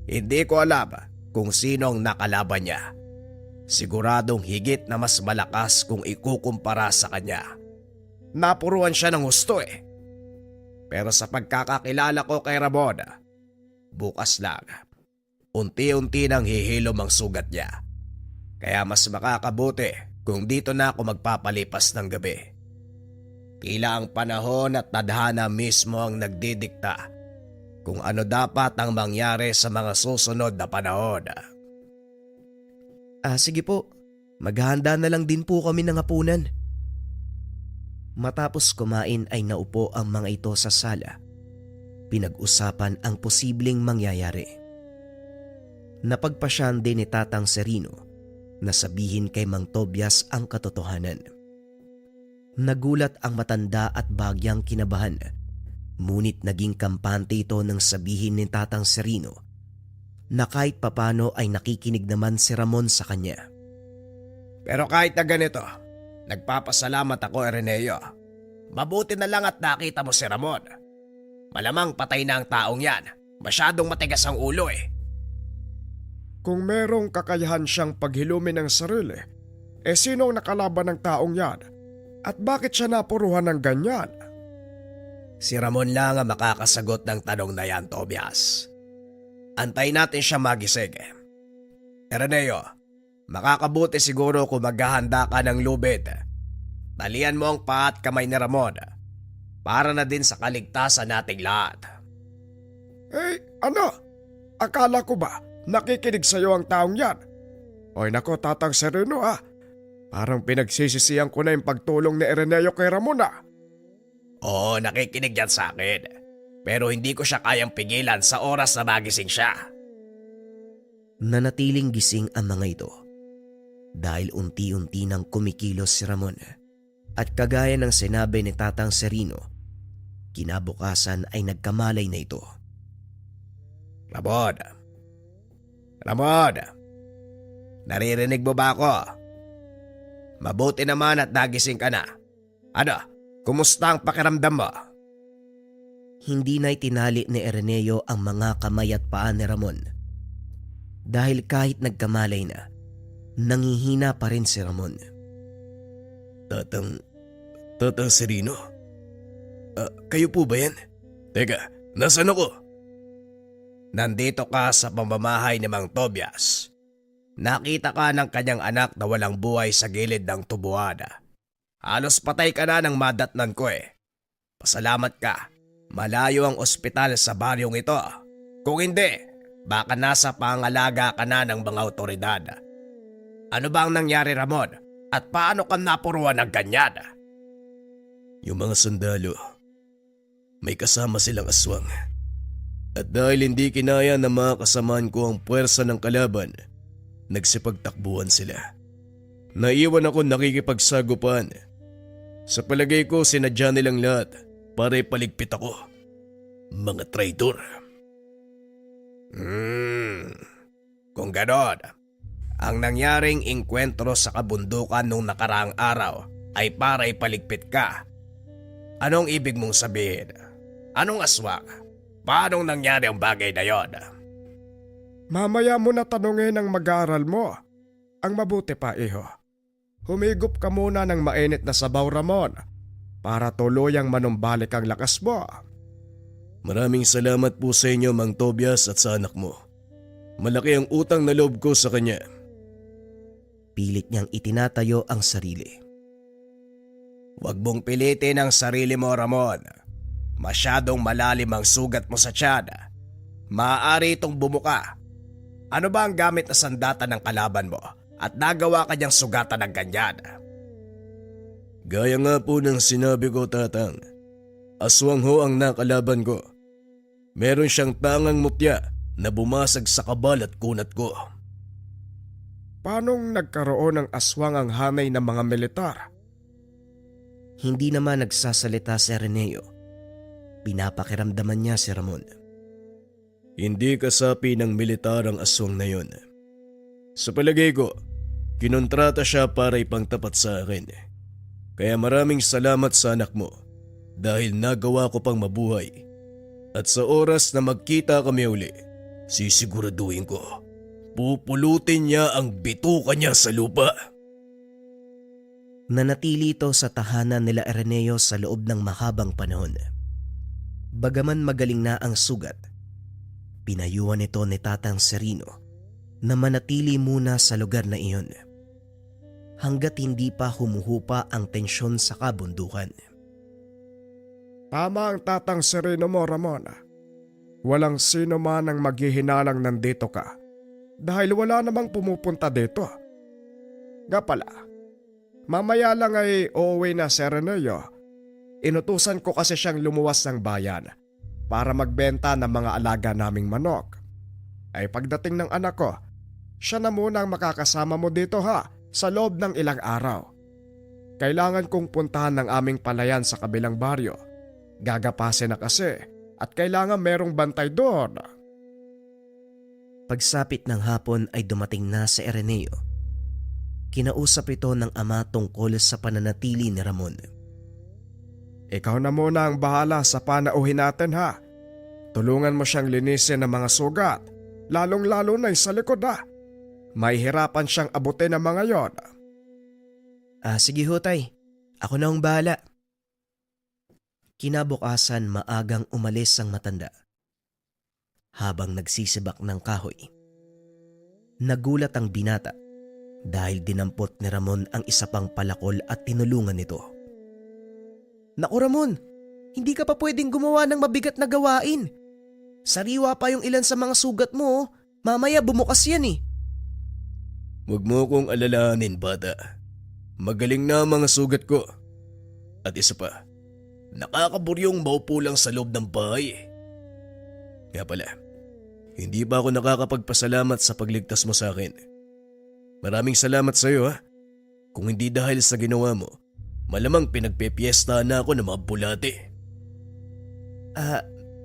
Hindi ko alam kung sinong nakalaban niya. Siguradong higit na mas malakas kung ikukumpara sa kanya. Napuruan siya ng husto eh. Pero sa pagkakakilala ko kay Ramon, bukas lang, unti-unti nang hihilom ang sugat niya. Kaya mas makakabuti kung dito na ako magpapalipas ng gabi. Tila ang panahon at tadhana mismo ang nagdidikta kung ano dapat ang mangyari sa mga susunod na panahon. Sige po, maghahanda na lang din po kami ng hapunan. Matapos kumain ay naupo ang mga ito sa sala. Pinag-usapan ang posibleng mangyayari. Napagpasyan din ni Tatang Serino na sabihin kay Mang Tobias ang katotohanan. Nagulat ang matanda at bagyang kinabahan, ngunit naging kampante ito nang sabihin ni Tatang Serino na kahit papano ay nakikinig naman si Ramon sa kanya. Pero kahit na ganito, nagpapasalamat ako, Ireneo. Mabuti na lang at nakita mo si Ramon. Malamang patay na ang taong yan. Masyadong matigas ang ulo eh. Kung merong kakayahan siyang paghilumin ng sarili, sino ang nakalaban ng taong yan? At bakit siya napuruhan ng ganyan? Si Ramon lang ang makakasagot ng tanong na yan, Tobias. Antay natin siya magising. Ireneo, makakabuti siguro kung maghahanda ka ng lubid. Talian mo ang paa at kamay ni Ramon para na din sa kaligtasan nating lahat. Ano? Akala ko ba nakikinig sa'yo ang taong yan? Oy nako, Tatang Sereno ah. Parang pinagsisisihan ko na yung pagtulong ni Ireneo kay Ramon ah. Oo, nakikinig yan sa akin. Pero hindi ko siya kayang pigilan sa oras na magising siya. Nanatiling gising ang mga ito dahil unti-unti nang kumikilos si Ramon. At kagaya ng sinabi ni Tatang Serino, kinabukasan ay nagkamalay na ito. Ramon, naririnig mo ba ako? Mabuti naman at nagising ka na. Ano, kumusta ang pakiramdam mo? Hindi na itinali ni Ireneo ang mga kamay at paa ni Ramon. Dahil kahit nagkamalay na, nangihina pa rin si Ramon. Tatang Sereno? Kayo po ba yan? Teka, nasaan ako? Nandito ka sa pamamahay ni Mang Tobias. Nakita ka ng kanyang anak na walang buhay sa gilid ng tubuan. Halos patay ka na ng madatnan ko eh. Pasalamat ka. Malayo ang ospital sa baryong ito. Kung hindi, baka nasa pangalaga ka na ng mga otoridad. Ano ba ang nangyari, Ramon? At paano ka napuruan ng ganyan? Yung mga sundalo, may kasama silang aswang. At dahil hindi kinaya na makasamahan ko ang puwersa ng kalaban, nagsipagtakbuhan sila. Naiwan ako nakikipagsagupan. Sa palagay ko sinadya nilang lahat para ipaligpit ako. Mga traitor. Kung ganon, ang nangyaring engkwentro sa kabundukan nung nakaraang araw ay para ipaligpit ka. Anong ibig mong sabihin? Anong aswang? Paanong nangyari ang bagay na yon? Mamaya mo na tanungin ang mag-aaral mo. Ang mabuti pa, iho. Humigop ka muna ng mainit na sabaw, Ramon, para tuluyang manumbalik ang lakas mo. Maraming salamat po sa inyo, Mang Tobias, at sa anak mo. Malaki ang utang na loob ko sa kanya. Pilit niyang itinatayo ang sarili. Huwag mong pilitin ang sarili mo, Ramon. Masyadong malalim ang sugat mo sa tiyan. Maaari itong bumuka. Ano ba ang gamit na sandata ng kalaban mo at nagawa ka niyang sugatan ng ganyan? Gaya nga po ng sinabi ko, Tatang. Aswang ho ang nakalaban ko. Meron siyang tangang mutya na bumasag sa kabal at kunat ko. Paanong nagkaroon ng aswang ang hanay ng mga militar? Hindi naman nagsasalita si Ireneo. Pinapakiramdaman niya si Ramon. Hindi kasapi ng militar ang aswang na yon. Sa palagay ko, kinontrata siya para ipangtapat sa akin. Kaya maraming salamat sa anak mo dahil nagawa ko pang mabuhay. At sa oras na magkita kami uli, sisiguraduhin ko, pupulutin niya ang bituka niya sa lupa. Nanatili ito sa tahanan nila Ireneo sa loob ng mahabang panahon. Bagaman magaling na ang sugat, pinayuhan ito ni Tatang Sereno na manatili muna sa lugar na iyon hanggat hindi pa humuhupa ang tensyon sa kabundukan. Tama ang Tatang Sereno mo, Ramon. Walang sino man ang maghihinalang nandito ka dahil wala namang pumupunta dito. Nga pala, mamaya lang ay uuwi na si Ireneo. Inutusan ko kasi siyang lumuwas ng bayan para magbenta ng mga alaga naming manok. Ay pagdating ng anak ko, siya na muna ang makakasama mo dito sa loob ng ilang araw. Kailangan kong puntahan ng aming palayan sa kabilang baryo. Gagapasin na kasi at kailangan merong bantay doon. Pagsapit ng hapon ay dumating na si Ireneo. Kinausap ito ng ama tungkol sa pananatili ni Ramon. Ikaw na muna ang bahala sa panauhin natin Tulungan mo siyang linisin ng mga sugat, lalong-lalo na sa likod May hirapan siyang abutin ng mga yon. Sige ho, tay. Ako na ang bahala. Kinabukasan maagang umalis ang matanda. Habang nagsisibak ng kahoy, nagulat ang binata dahil dinampot ni Ramon ang isa pang palakol at tinulungan nito. Naku Ramon, hindi ka pa pwedeng gumawa ng mabigat na gawain. Sariwa pa yung ilan sa mga sugat mo. Mamaya bumukas yan eh. Huwag mo kong alalahanin, bata. Magaling na ang mga sugat ko. At isa pa, nakakaburyong maupo lang sa loob ng bahay. Kaya pala, hindi ba ako nakakapagpasalamat sa pagligtas mo sa akin? Maraming salamat sa iyo Kung hindi dahil sa ginawa mo, malamang pinagpepiesta na ako ng mga bulate.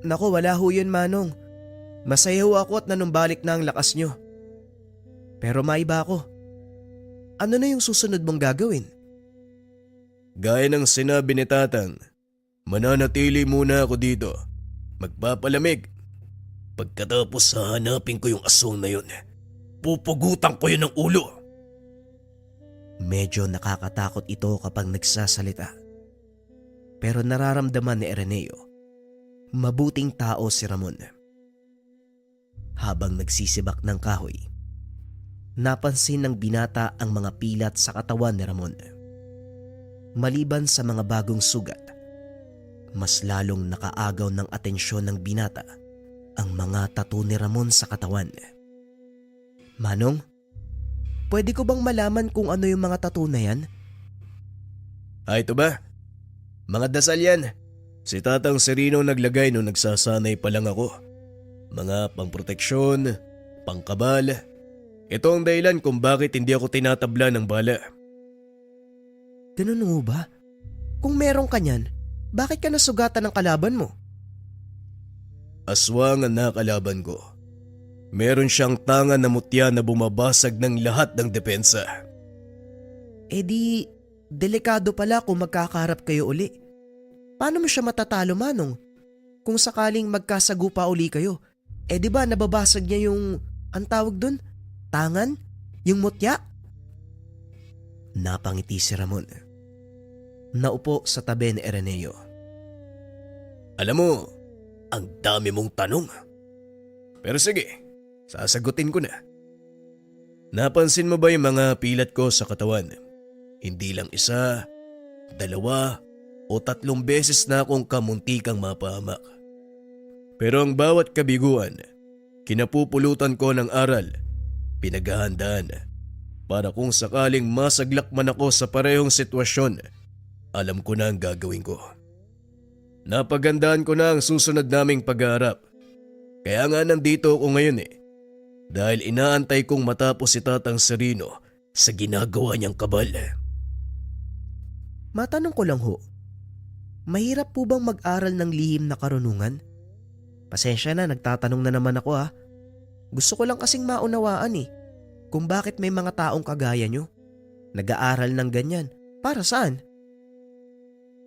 Naku wala ho yun Manong. Masaya ho ako at nanumbalik na ang lakas nyo. Pero maiba ako. Ano na yung susunod mong gagawin? Gaya ng sinabi ni Tatang, mananatili muna ako dito magpapalamig. Pagkatapos hahanapin ko yung aswang na yun, pupugutan ko yun ng ulo. Medyo nakakatakot ito kapag nagsasalita. Pero nararamdaman ni Ireneo, mabuting tao si Ramon. Habang nagsisibak ng kahoy, napansin ng binata ang mga pilat sa katawan ni Ramon. Maliban sa mga bagong sugat, mas lalong nakaagaw ng atensyon ng binata ang mga tattoo ni Ramon sa katawan. Manong, pwede ko bang malaman kung ano yung mga tattoo na yan? Ito ba? Mga dasal yan. Si Tatang Serino naglagay nung nagsasanay pa lang ako. Mga pangproteksyon, pangkabal. Ito ang dahilan kung bakit hindi ako tinatabla ng bala. Ganun mo ba? Kung meron ka niyan, bakit ka nasugatan ng kalaban mo? Aswang ang nakalaban ko. Meron siyang tanga na mutya na bumabasag ng lahat ng depensa. Eh di, delikado pala kung magkakaharap kayo uli. Paano mo siya matatalo, Manong? Kung sakaling magkasagupa uli kayo, eh di ba nababasag niya yung, ang tawag dun? Tangan? Yung mutya? Napangiti si Ramon. Naupo sa tabi ni Ireneo. Alam mo, ang dami mong tanong. Pero sige, sasagutin ko na. Napansin mo ba yung mga pilat ko sa katawan? Hindi lang isa, dalawa, o 3 beses na akong kamuntikang mapahamak. Pero ang bawat kabiguan, kinapupulutan ko ng aral, pinaghahandaan, para kung sakaling masaglag man ako sa parehong sitwasyon, alam ko na ang gagawin ko. Napagandaan ko na ang susunod naming pag-aarap. Kaya nga nandito ako ngayon dahil inaantay kong matapos si Tatang Serino sa ginagawa niyang kabal. Matanong ko lang ho, mahirap po bang mag-aral ng lihim na karunungan? Pasensya na, nagtatanong na naman ako . Gusto ko lang kasing maunawaan kung bakit may mga taong kagaya nyo nag-aaral ng ganyan. Para saan?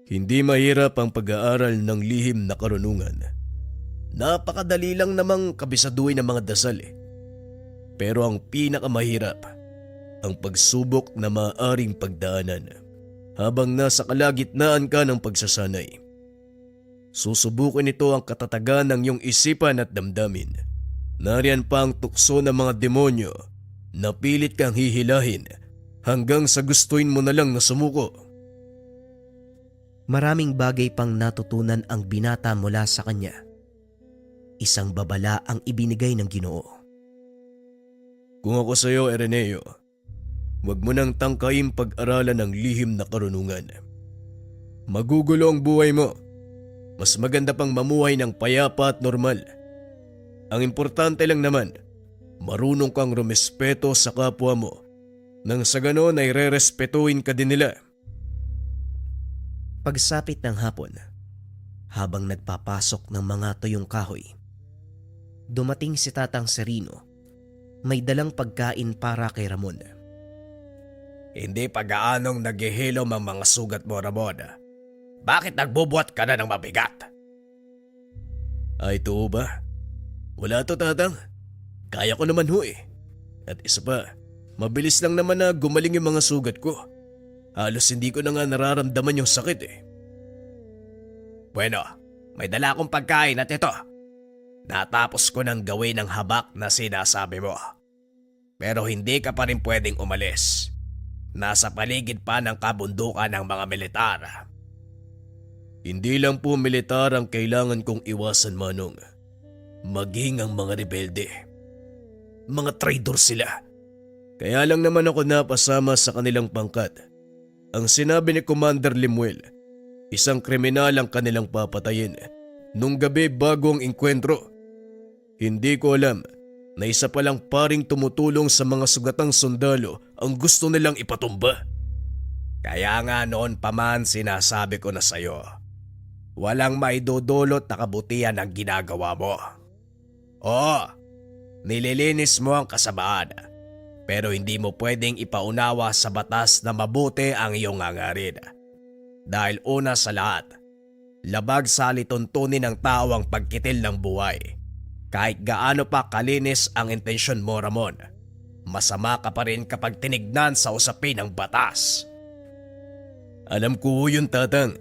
Hindi mahirap ang pag-aaral ng lihim na karunungan. Napakadali lang namang kabisaduhin ng mga dasal Pero ang pinakamahirap, ang pagsubok na maaaring pagdaanan habang nasa kalagitnaan ka ng pagsasanay. Susubukin ito ang katatagan ng iyong isipan at damdamin. Nariyan pa ang tukso ng mga demonyo na pilit kang hihilahin hanggang sa gustuin mo na lang na sumuko. Maraming bagay pang natutunan ang binata mula sa kanya. Isang babala ang ibinigay ng Ginoo. Kung ako sa iyo, Ireneo, huwag mo nang tangkain pag-aralan ng lihim na karunungan. Magugulo ang buhay mo. Mas maganda pang mamuhay ng payapa at normal. Ang importante lang naman, marunong kang rumespeto sa kapwa mo nang sa ganon ay re-respetuhin ka din nila. Pagsapit ng hapon, habang nagpapasok ng mga tuyong kahoy, dumating si Tatang Serino. May dalang pagkain para kay Ramon. Hindi pa gaanong naghihilom ang mga sugat mo, Ramon. Bakit nagbubuhat ka na ng mabigat? Ay, ito ba? Wala to, Tatang. Kaya ko naman At isa pa, mabilis lang naman na gumaling yung mga sugat ko. Halos hindi ko na nga nararamdaman yung sakit Bueno, may dala akong pagkain at ito. Natapos ko nang gawin ang habak na sinasabi mo. Pero hindi ka pa rin pwedeng umalis. Nasa paligid pa ng kabundukan ng mga militar. Hindi lang po militar ang kailangan kong iwasan, Manong. Maging ang mga rebelde. Mga traidor sila. Kaya lang naman ako napasama sa kanilang pangkat. Ang sinabi ni Commander Lemuel, isang kriminal ang kanilang papatayin nung gabi bago ang engkwentro. Hindi ko alam na isa palang paring tumutulong sa mga sugatang sundalo ang gusto nilang ipatumba. Kaya nga noon pa man sinasabi ko na sa'yo, walang maidudulot na kabutihan ang ginagawa mo. Oo, nililinis mo ang kasamaan, pero hindi mo pwedeng ipaunawa sa batas na mabuti ang iyong hangarin. Dahil una sa lahat, labag sa lituntunin ng tao ang pagkitil ng buhay. Kahit gaano pa kalinis ang intensyon mo, Ramon, masama ka pa rin kapag tinignan sa usapin ng batas. Alam ko yun, Tatang.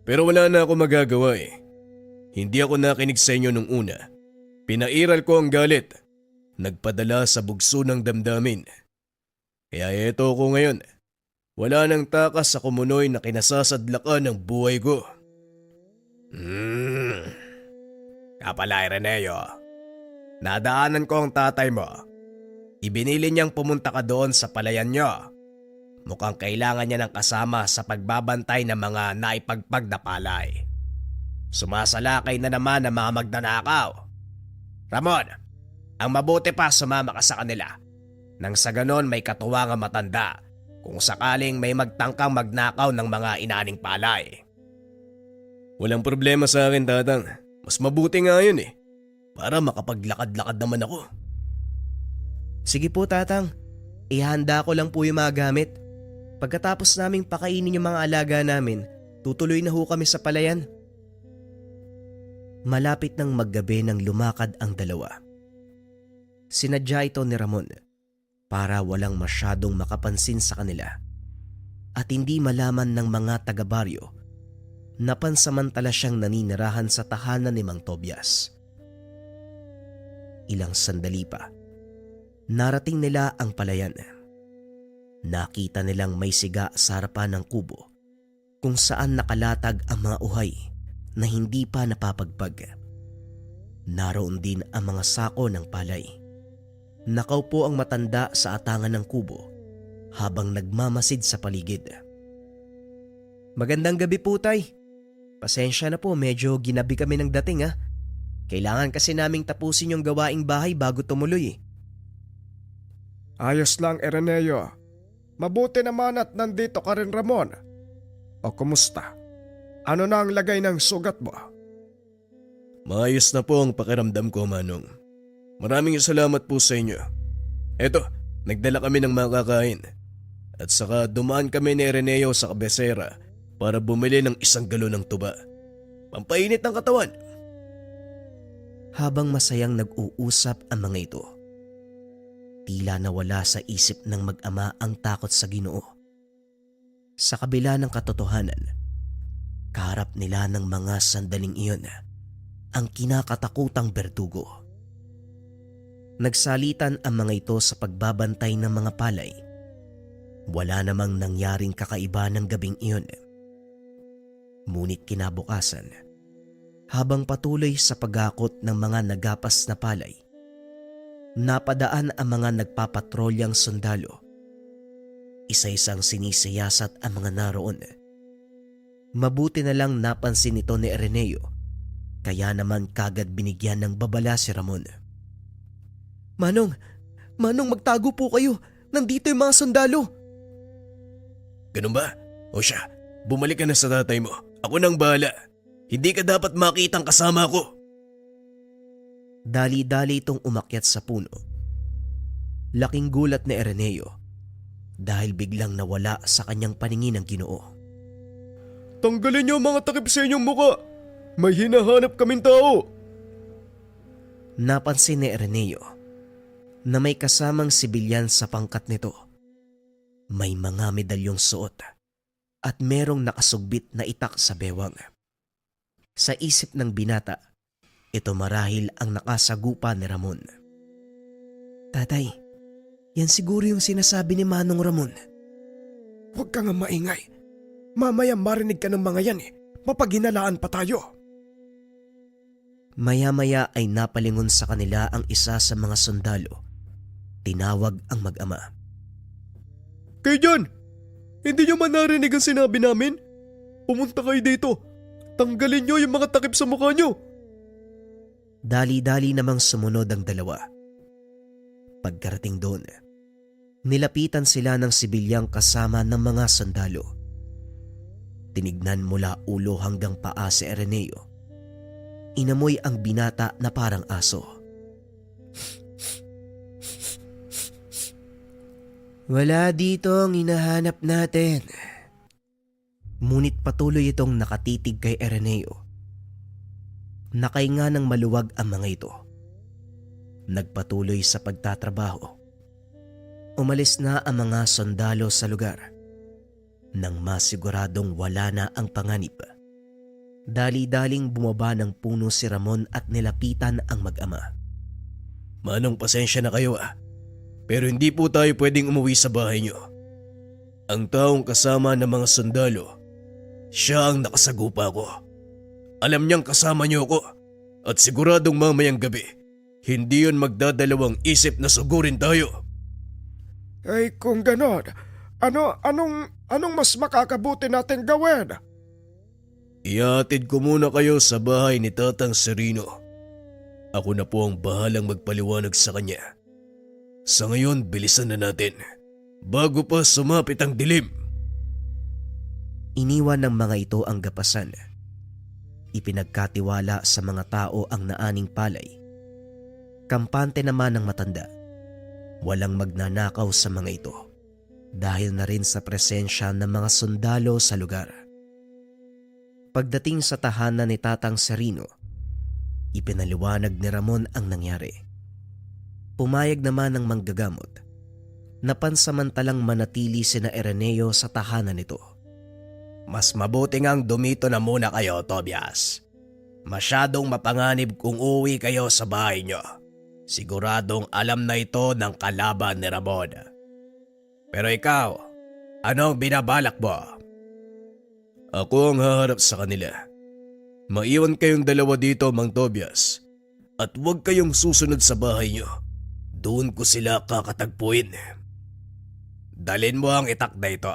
Pero wala na ako magagawa eh. Hindi ako nakinig sa inyo nung una. Pinairal ko ang galit. Nagpadala sa bugso ng damdamin. Kaya eto ko ngayon. Wala nang takas sa kumunoy na kinasasadlakan ng buhay ko. Kapala, Ireneo. Nadaanan ko ang tatay mo. Ibinili niyang pumunta ka doon sa palayan niyo. Mukhang kailangan niya ng kasama sa pagbabantay ng mga naipagpag na palay. Sumasalakay na naman ang mga magnanakaw. Ramon, ang mabuti pa sumama ka sa kanila. Nang sa ganon may katuwangang matanda kung sakaling may magtangkang magnakaw ng mga inaning palay. Walang problema sa akin, Tatang. Mas mabuti nga yun eh. Para makapaglakad-lakad naman ako. Sige po, Tatang. Ihanda ko lang po yung mga gamit. Pagkatapos naming pakainin yung mga alaga namin, tutuloy na ho kami sa palayan. Malapit ng maggabi nang lumakad ang dalawa. Sinadya ito ni Ramon para walang masyadong makapansin sa kanila at hindi malaman ng mga taga-baryo na pansamantala siyang naninirahan sa tahanan ni Mang Tobias. Ilang sandali pa, narating nila ang palayan. Nakita nilang may siga sa harapan ng kubo kung saan nakalatag ang mga uhay na hindi pa napapagpag. Naroon din ang mga sako ng palay. Nakaupo ang matanda sa atangan ng kubo habang nagmamasid sa paligid. Magandang gabi po, Tay. Pasensya na po, medyo ginabi kami ng dating ha. Kailangan kasi naming tapusin yung gawaing bahay bago tumuloy. Ayos lang, Ireneo. Mabuti naman at nandito ka rin, Ramon. O kumusta? Ano na ang lagay ng sugat mo? Maayos na po ang pakiramdam ko, Manong. Maraming salamat po sa inyo. Eto, nagdala kami ng mga kakain. At saka dumaan kami ni Ireneo sa kabesera para bumili ng 1 galon ng tuba. Pampainit ng katawan. Habang masayang nag-uusap ang mga ito, tila nawala sa isip ng mag-ama ang takot sa Ginoo. Sa kabila ng katotohanan, kaharap nila ng mga sandaling iyon ang kinakatakutang berdugo. Nagsalitan ang mga ito sa pagbabantay ng mga palay. Wala namang nangyaring kakaiba ng gabing iyon. Ngunit kinabukasan, habang patuloy sa pag-akot ng mga nagapas na palay, napadaan ang mga nagpapatrolyang sundalo. Isa-isang sinisiyasat ang mga naroon. Mabuti na lang napansin ito ni Ireneo, kaya naman kagad binigyan ng babala si Ramon. Manong magtago po kayo. Nandito yung mga sundalo. Ganun ba? O siya, bumalik ka na sa tatay mo. Ako nang bahala. Hindi ka dapat makitang kasama ko. Dali-dali itong umakyat sa puno. Laking gulat ni Ireneo dahil biglang nawala sa kanyang paningin ang Ginoo. Tanggalin niyo ang mga takip sa inyong muka. May hinahanap kaming tao. Napansin ni Ireneo na may kasamang sibilyan sa pangkat nito. May mga medalyong suot at merong nakasugbit na itak sa bewang. Sa isip ng binata, ito marahil ang nakasagupa ni Ramon. Tatay, yan siguro yung sinasabi ni Manong Ramon. Huwag ka nga maingay. Mamaya marinig ka ng mga yan eh. Mapaghinalaan pa tayo. Maya-maya ay napalingon sa kanila ang isa sa mga sundalo. Tinawag ang mag-ama. Kayo dyan! Hindi niyo man narinig ang sinabi namin? Pumunta kayo dito. Tanggalin niyo yung mga takip sa mukha niyo. Dali-dali namang sumunod ang dalawa. Pagkarating doon, nilapitan sila ng sibilyang kasama ng mga sundalo. Tinignan mula ulo hanggang paa si Ireneo. Inamoy ang binata na parang aso. Wala dito ang hinahanap natin. Ngunit patuloy itong nakatitig kay Ireneo Nakahinga ng maluwag ang mga ito. Nagpatuloy sa pagtatrabaho. Umalis na ang mga sundalo sa lugar nang masiguradong wala na ang panganib. Dali-daling bumaba ng puno si Ramon at nilapitan ang mag-ama. Manong, pasensya na kayo pero hindi po tayo pwedeng umuwi sa bahay niyo. Ang taong kasama ng mga sundalo, siya ang nakasagupa ko. Alam niyang kasama niyo ako at siguradong mamayang gabi, hindi yun magdadalawang isip na sugurin tayo. Ay kung ganon, anong mas makakabuti natin gawin? Ihatid ko muna kayo sa bahay ni Tatang Serino. Ako na po ang bahalang magpaliwanag sa kanya. Sa ngayon, bilisan na natin bago pa sumapit ang dilim. Iniwan ng mga ito ang gapasan. Ipinagkatiwala sa mga tao ang naaning palay. Kampante naman ng matanda. Walang magnanakaw sa mga ito dahil na rin sa presensya ng mga sundalo sa lugar. Pagdating sa tahanan ni Tatang Serino, ipinaliwanag ni Ramon ang nangyari. Pumayag naman ng manggagamot na pansamantalang manatili sina Ireneo sa tahanan nito. Mas mabuti ngang dumito na muna kayo, Tobias. Masyadong mapanganib kung uwi kayo sa bahay nyo. Siguradong alam na ito ng kalaban ni Ramon. Pero ikaw, anong binabalak mo? Ako ang haharap sa kanila. Maiwan kayong dalawa dito, Mang Tobias. At huwag kayong susunod sa bahay nyo. Doon ko sila kakatagpuin. Dalin mo ang itak na ito.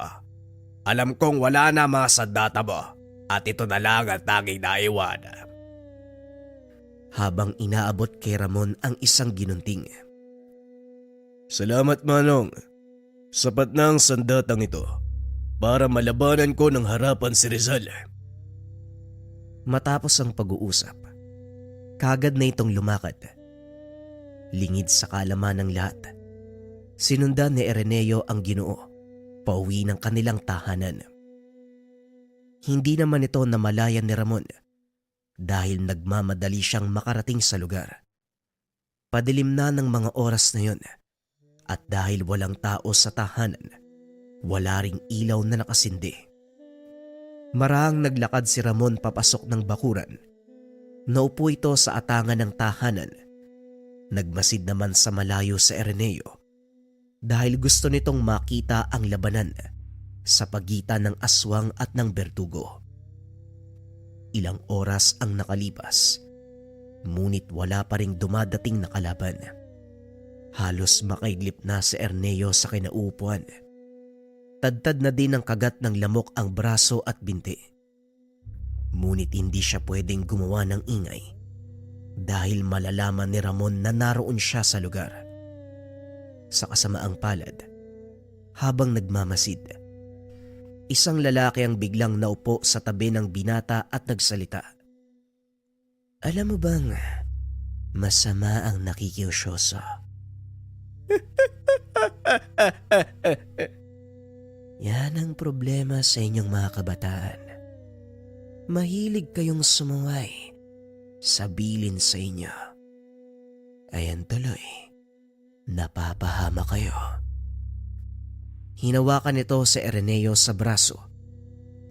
Alam kong wala na mga sandata mo at ito na lang ang tanging naiwan. Habang inaabot kay Ramon ang isang ginunting. Salamat, Manong. Sapat na ang sandatang ito para malabanan ko ng harapan si Rizal. Matapos ang pag-uusap, kagad na itong lumakad. Lingid sa kalaman ng lahat, sinundan ni Ireneo ang Ginoo pauwi ng kanilang tahanan. Hindi naman ito namalayan ni Ramon dahil nagmamadali siyang makarating sa lugar. Padilim na ng mga oras na yon at dahil walang tao sa tahanan, wala ring ilaw na nakasindi. Marahang naglakad si Ramon papasok ng bakuran. Naupo ito sa atangan ng tahanan. Nagmasid naman sa malayo sa Ireneo dahil gusto nitong makita ang labanan sa pagitan ng aswang at ng bertugo. Ilang oras ang nakalipas, ngunit wala pa ring dumadating na kalaban. Halos makaidlip na si Ireneo sa kinaupuan. Tadtad na din ng kagat ng lamok ang braso at binti. Ngunit hindi siya pwedeng gumawa ng ingay dahil malalaman ni Ramon na naroon siya sa lugar. Sa kasamaang palad, habang nagmamasid, isang lalaki ang biglang naupo sa tabi ng binata at nagsalita. Alam mo bang masama ang nakikiusyoso? Yan ang problema sa inyong mga kabataan. Mahilig kayong sumuway sa bilin sa inyo. Ayan tuloy, napapahama kayo. Hinawakan nito si Ireneo sa braso.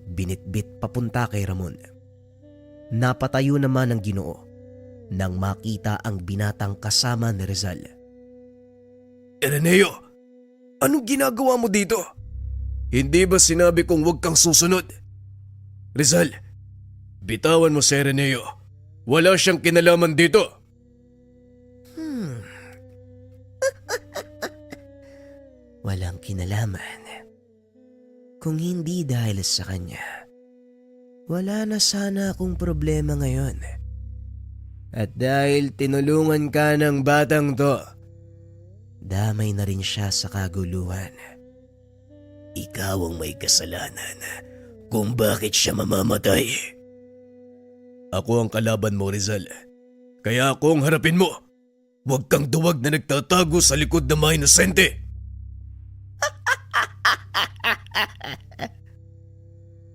Binitbit papunta kay Ramon. Napatayo naman ang Ginoo nang makita ang binatang kasama ni Rizal. Ireneo, anong ginagawa mo dito? Hindi ba sinabi kong huwag kang susunod? Rizal, bitawan mo si Ireneo. Wala siyang kinalaman dito. Walang kinalaman. Kung hindi dahil sa kanya, wala na sana akong problema ngayon. At dahil tinulungan ka ng batang to, damay na rin siya sa kaguluhan. Ikaw ang may kasalanan kung bakit siya mamamatay. Ako ang kalaban mo, Rizal. Kaya ako ang harapin mo. Huwag kang duwag na nagtatago sa likod ng mga inosente.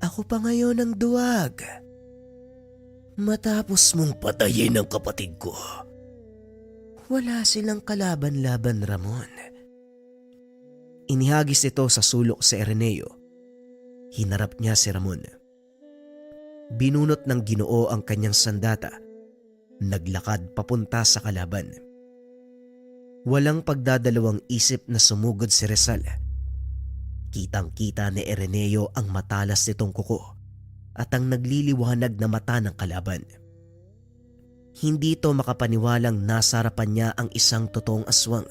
Ako pa ngayon ang duwag. Matapos mong patayin ang kapatid ko, wala silang kalaban-laban, Ramon. Inihagis ito sa sulok si Ireneo. Hinarap niya si Ramon. Binunot ng Ginoo ang kanyang sandata. Naglakad papunta sa kalaban. Walang pagdadalawang isip na sumugod si Rizal. Kitang-kita ni Ireneo ang matalas nitong kuko at ang nagliliwanag na mata ng kalaban. Hindi ito makapaniwalang nasa harapan niya ang isang totoong aswang.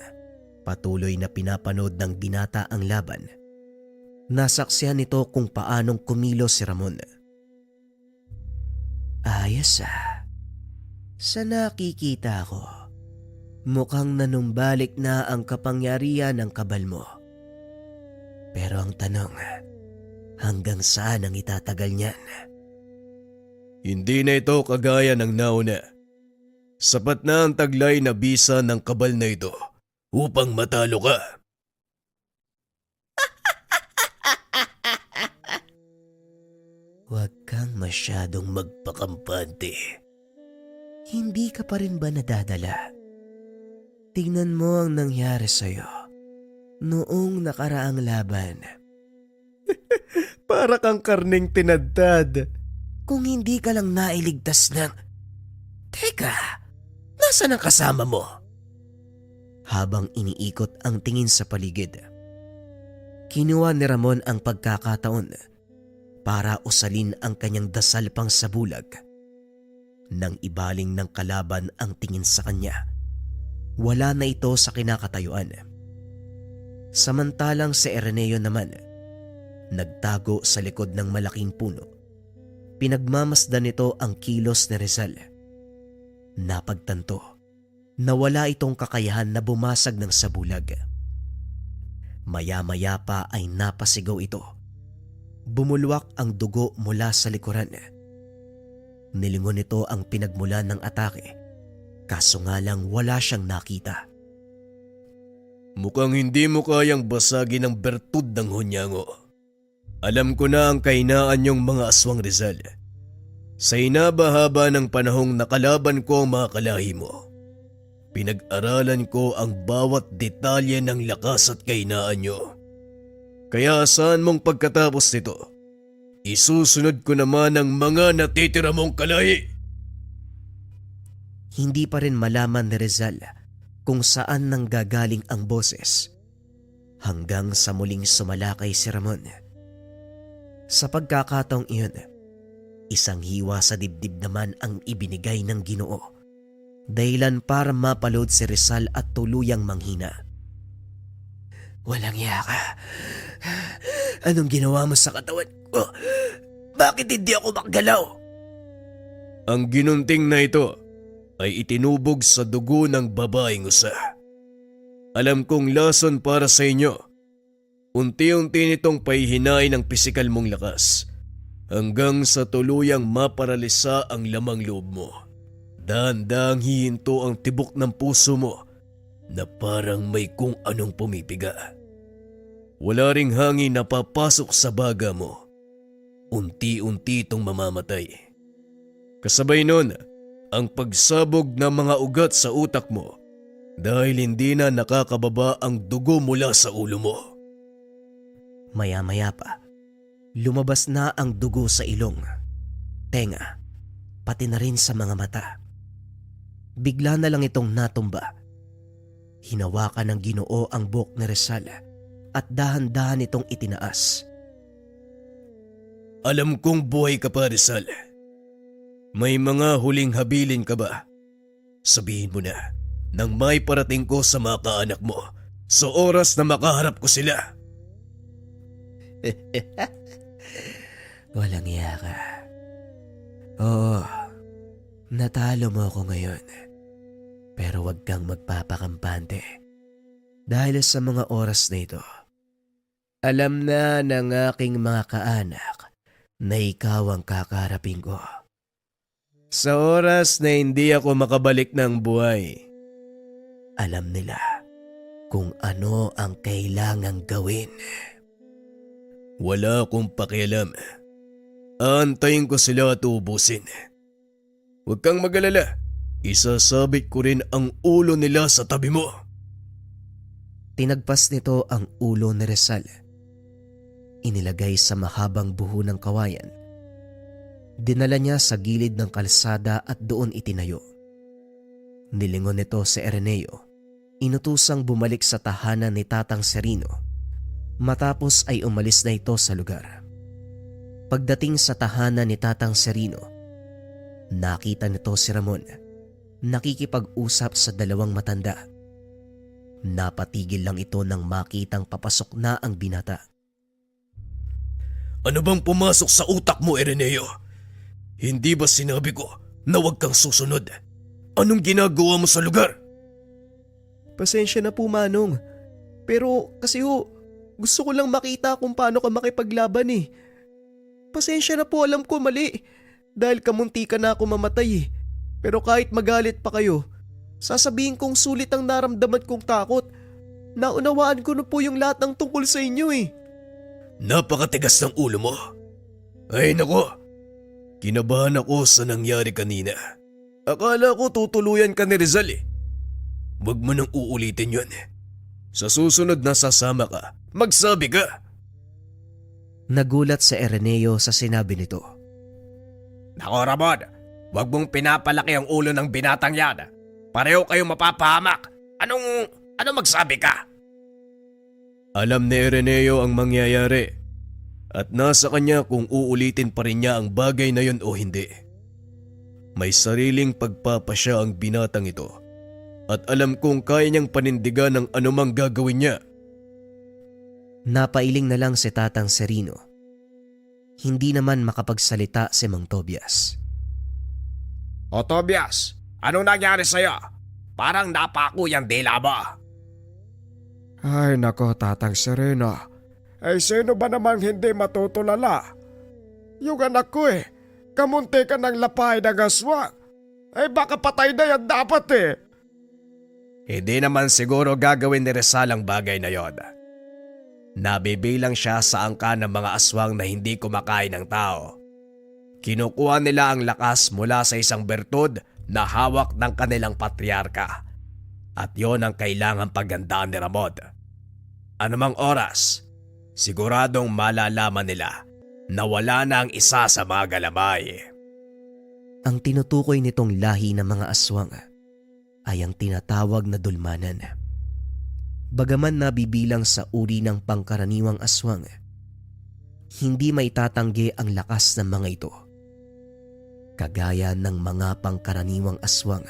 Patuloy na pinapanood ng binata ang laban. Nasaksihan nito kung paanong kumilos si Ramon. Ayos ah. Sa nakikita ko, mukhang nanumbalik na ang kapangyarihan ng kabal mo. Pero ang tanong, hanggang saan ang itatagal niyan? Hindi na ito kagaya ng nauna. Sapat na ang taglay na bisa ng kabal na ito upang matalo ka. Huwag kang masyadong magpakampante. Hindi ka pa rin ba nadadala? Tingnan mo ang nangyari sa'yo noong nakaraang laban. Para kang karning tinadtad. Kung hindi ka lang nailigtas ng... Teka, nasaan ang kasama mo? Habang iniikot ang tingin sa paligid, kinuha ni Ramon ang pagkakataon para usalin ang kanyang dasal pang sa bulag. Nang ibaling ng kalaban ang tingin sa kanya, wala na ito sa kinakatayuan. Samantalang si Ireneo naman, nagtago sa likod ng malaking puno. Pinagmamasdan nito ang kilos ni Rizal. Napagtanto na wala itong kakayahan na bumasag ng sabulag. Maya-maya pa ay napasigaw ito. Bumulwak ang dugo mula sa likuran. Nilingon nito ang pinagmulan ng atake, kaso nga lang wala siyang nakita. Mukhang hindi mo kayang basagin ang bertud ng hunyango. Alam ko na ang kahinaan niyong mga aswang, Rizal. Sa inabahaba ng panahong nakalaban ko ang mga kalahi mo, pinag-aralan ko ang bawat detalye ng lakas at kahinaan niyo. Kaya saan mong pagkatapos nito, isusunod ko naman ang mga natitira mong kalahi. Hindi pa rin malaman ni Rizal kung saan nanggagaling ang boses, hanggang sa muling sumalakay si Ramon. Sa pagkakataong iyon, isang hiwa sa dibdib naman ang ibinigay ng Ginoo, dahilan para mapalood si Rizal at tuluyang manghina. Walang iya ka. Anong ginawa mo sa katawan ko? Bakit hindi ako makagalaw? Ang ginunting na ito ay itinubog sa dugo ng babaeng usa. Alam kong lason para sa inyo. Unti-unti nitong pahihinain ang pisikal mong lakas hanggang sa tuluyang maparalisa ang lamang loob mo. Dahan-dahang hihinto ang tibok ng puso mo na parang may kung anong pumipiga. Wala ring hangin na papasok sa baga mo. Unti-unti itong mamamatay. Kasabay nun, ang pagsabog ng mga ugat sa utak mo dahil hindi na nakakababa ang dugo mula sa ulo mo. Maya-maya pa, lumabas na ang dugo sa ilong, tenga, pati na rin sa mga mata. Bigla na lang itong natumba. Hinawakan ng Ginoo ang buhok ni Rizal at dahan-dahan itong itinaas. Alam kong buhay ka pa, Rizal. May mga huling habilin ka ba? Sabihin mo na nang may parating ko sa mga kaanak mo sa oras na makaharap ko sila. Walang iya ka. Oo, natalo mo ako ngayon. Pero wag kang magpapakampante. Dahil sa mga oras na ito, alam na ng aking mga kaanak na ikaw ang kakaharapin ko. Sa oras na hindi ako makabalik ng buhay, Alam nila kung ano ang kailangang gawin. wala akong pakialam. Aantayin ko sila at ubusin. Huwag kang magalala. Isasabit ko rin ang ulo nila sa tabi mo. Tinagpas nito ang ulo ni Rizal. Inilagay sa mahabang buho ng kawayan. Dinala niya sa gilid ng kalsada at doon itinayo. Nilingon nito si Araneo. Inutusang bumalik sa tahanan ni Tatang Serino. Matapos ay umalis na ito sa lugar. Pagdating sa tahanan ni Tatang Serino, nakita nito si Ramon nakikipag-usap sa dalawang matanda. Napatigil lang ito nang makitang papasok na ang binata. Ano bang pumasok sa utak mo, Araneo? Hindi ba sinabi ko na huwag kang susunod? Anong ginagawa mo sa lugar? Pasensya na po, Manong. Pero kasi gusto ko lang makita kung paano ka makipaglaban eh. Pasensya na po, alam ko mali. Dahil kamunti ka na ako mamatay eh. Pero kahit magalit pa kayo, sasabihin kong sulit ang naramdaman kong takot. Naunawaan ko na po yung lahat ng tungkol sa inyo eh. Napakatigas ng ulo mo. Ay nako, kinabahan ako sa nangyari kanina. Akala ko tutuluyan ka ni Rizal eh. Huwag mo nang uulitin yun. Sa susunod na sasama ka, magsabi ka. Nagulat si Araneo sa sinabi nito. Nako Ramon, huwag mong pinapalaki ang ulo ng binatang yan. Pareho kayong mapapahamak. Ano magsabi ka? Alam ni Araneo ang mangyayari at nasa kanya kung uulitin pa rin niya ang bagay na yun o hindi. May sariling pagpapasya ang binatang ito at alam kong kaya niyang panindigan ng anumang gagawin niya. Napailing na lang si Tatang Serino. Hindi naman makapagsalita si Mang Tobias. O Tobias, anong nangyari sa'yo? Parang napako yung dila mo. Ay nako, Tatang Sereno. Ay sino ba namang hindi matutulala? Yung anak ko kamunti ka ng lapay ng aswang. Ay baka patay na yan dapat eh. Hindi naman siguro gagawin ni Rizal ang bagay na yon. Nabibilang siya sa angka ng mga aswang na hindi kumakain ng tao. Kinukuha nila ang lakas mula sa isang bertud na hawak ng kanilang patriarka. At yon ang kailangang paghandaan ni Ramon. Anumang oras, siguradong malalaman nila na wala na ang isa sa mga galamay. Ang tinutukoy nitong lahi ng mga aswang ay ang tinatawag na dulmanan. Bagaman nabibilang sa uri ng pangkaraniwang aswang, hindi maitatanggi ang lakas ng mga ito. Kagaya ng mga pangkaraniwang aswang,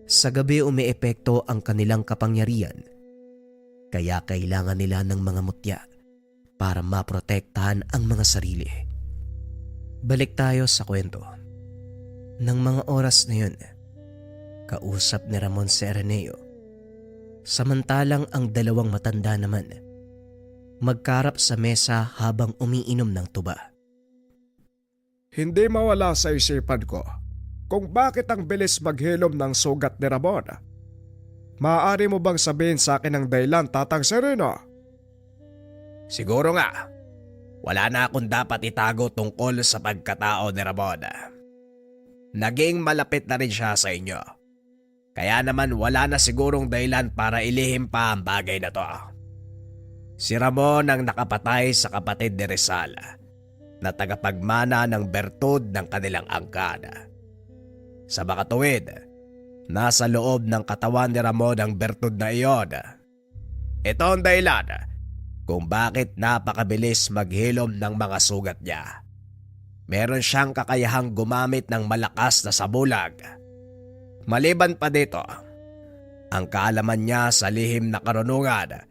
sa gabi umeepekto ang kanilang kapangyarihan, kaya kailangan nila ng mga mutya para maprotektahan ang mga sarili. Balik tayo sa kwento. Nang mga oras na yun, kausap ni Ramon si Araneo. Samantalang ang dalawang matanda naman magkarap sa mesa habang umiinom ng tuba. Hindi mawala sa isipan ko kung bakit ang bilis maghilom ng sugat ni Ramon. Maaari mo bang sabihin sa akin ang dahilan, Tatang Sereno? Siguro nga, wala na akong dapat itago tungkol sa pagkatao ni Ramon. Naging malapit na rin siya sa inyo. Kaya naman wala na sigurong dahilan para ilihim pa ang bagay na to. Si Ramon ang nakapatay sa kapatid ni Rizal na tagapagmana ng bertud ng kanilang angkan. Sa makatuwid, nasa loob ng katawan ni Ramon ang bertud na iyon. Ito ang dahilan kung bakit napakabilis maghilom ng mga sugat niya. Meron siyang kakayahang gumamit ng malakas na sabulag. Maliban pa dito, ang kaalaman niya sa lihim na karunungan,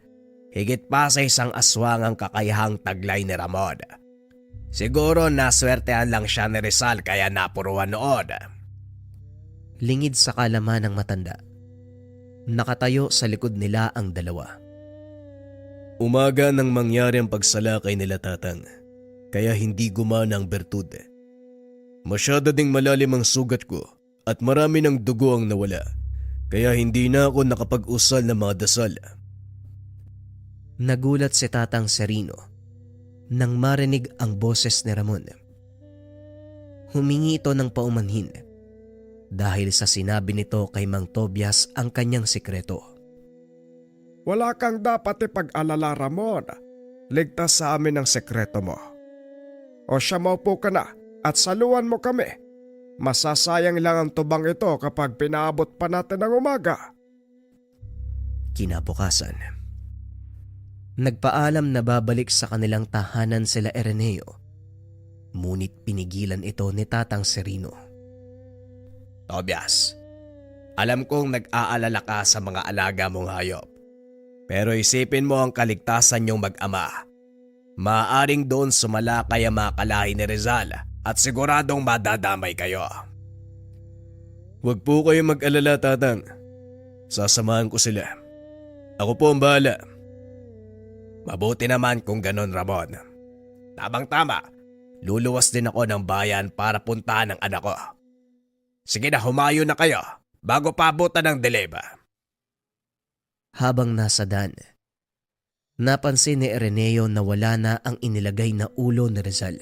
higit pa sa isang aswang ang kakayahang taglay ni Ramon. Siguro naswertehan lang siya ni Rizal kaya napuruan noon. Lingid sa kaalaman ng matanda, nakatayo sa likod nila ang dalawa. Umaga nang mangyari ang pagsalakay nila Tatang, kaya hindi gumana ang bertud. Masyado ding malalim ang sugat ko at marami ng dugo ang nawala, kaya hindi na ako nakapag-usal ng mga dasal. Nagulat si Tatang Serino nang marinig ang boses ni Ramon. Humingi ito ng paumanhin dahil sa sinabi nito kay Mang Tobias ang kanyang sikreto. Wala kang dapat ipag-alala, Ramon. Ligtas sa amin ang sekreto mo. O siya, maupo ka na at saluhan mo kami. Masasayang lang ang tubang ito kapag pinaabot pa natin ang umaga. Kinabukasan, nagpaalam na babalik sa kanilang tahanan sila Araneo. Ngunit pinigilan ito ni Tatang Serino. Tobias, alam kong nag-aalala ka sa mga alaga mong hayop. Pero isipin mo ang kaligtasan niyong mag-ama. Maaaring doon sumalakay ang mga kalahi ni Rizal at siguradong madadamay kayo. Huwag po kayong mag-alala, Tatang. Sasamahan ko sila. Ako po ang bahala. Mabuti naman kung ganon, Ramon. Tamang-tama, luluwas din ako ng bayan para puntahan ang anak ko. Sige na, humayo na kayo bago paabutan ng dileba. Habang nasa daan, napansin ni Araneo na wala na ang inilagay na ulo ni Rizal.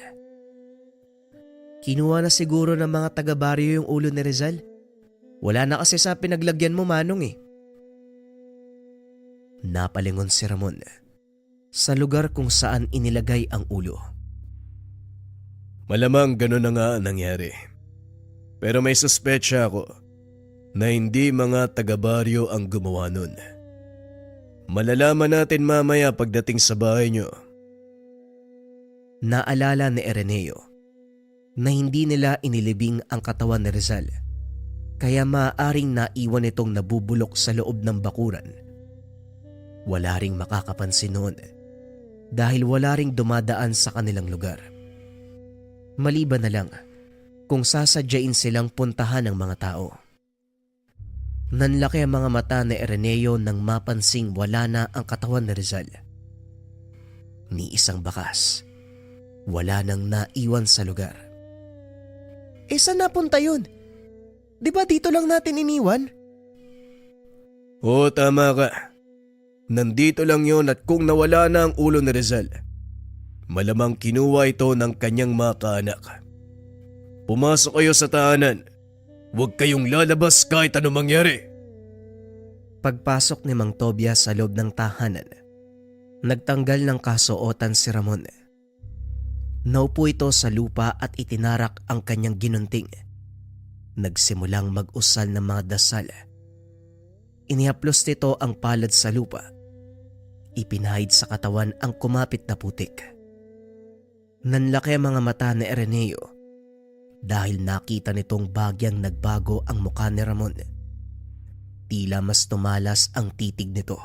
Kinuha na siguro ng mga taga-baryo yung ulo ni Rizal. Wala na kasi sa pinaglagyan mo, Manong eh. Napalingon si Ramon sa lugar kung saan inilagay ang ulo. Malamang ganun na nga ang nangyari. Pero may suspetsya ako na hindi mga taga-baryo ang gumawa nun. Malalaman natin mamaya pagdating sa bahay nyo. Naalala ni Araneo na hindi nila inilibing ang katawan ni Rizal, kaya maaaring naiwan itong nabubulok sa loob ng bakuran. Wala ring makakapansin noon dahil wala ring dumadaan sa kanilang lugar. Maliban na lang kung sasadyain silang puntahan ng mga tao. Nanlaki ang mga mata ni Araneo nang mapansing wala na ang katawan ni Rizal. Ni isang bakas, wala nang naiwan sa lugar. Saan napunta yun? Di ba dito lang natin iniwan? Oo, tama ka. Nandito lang yon at kung nawala na ang ulo ni Rizal, malamang kinuha ito ng kanyang mga kaanak. Pumasok kayo sa tahanan. Huwag kayong lalabas kahit ano mangyari. Pagpasok ni Mang Tobias sa loob ng tahanan, nagtanggal ng kasuotan si Ramon. Naupo ito sa lupa at itinarak ang kanyang ginunting. Nagsimulang mag-usal ng mga dasal. Inihaplos nito ang palad sa lupa. Ipinahid sa katawan ang kumapit na putik. Nanlaki ang mga mata ni Araneo dahil nakita nitong bagyang nagbago ang mukha ni Ramon. Tila mas tumalas ang titig nito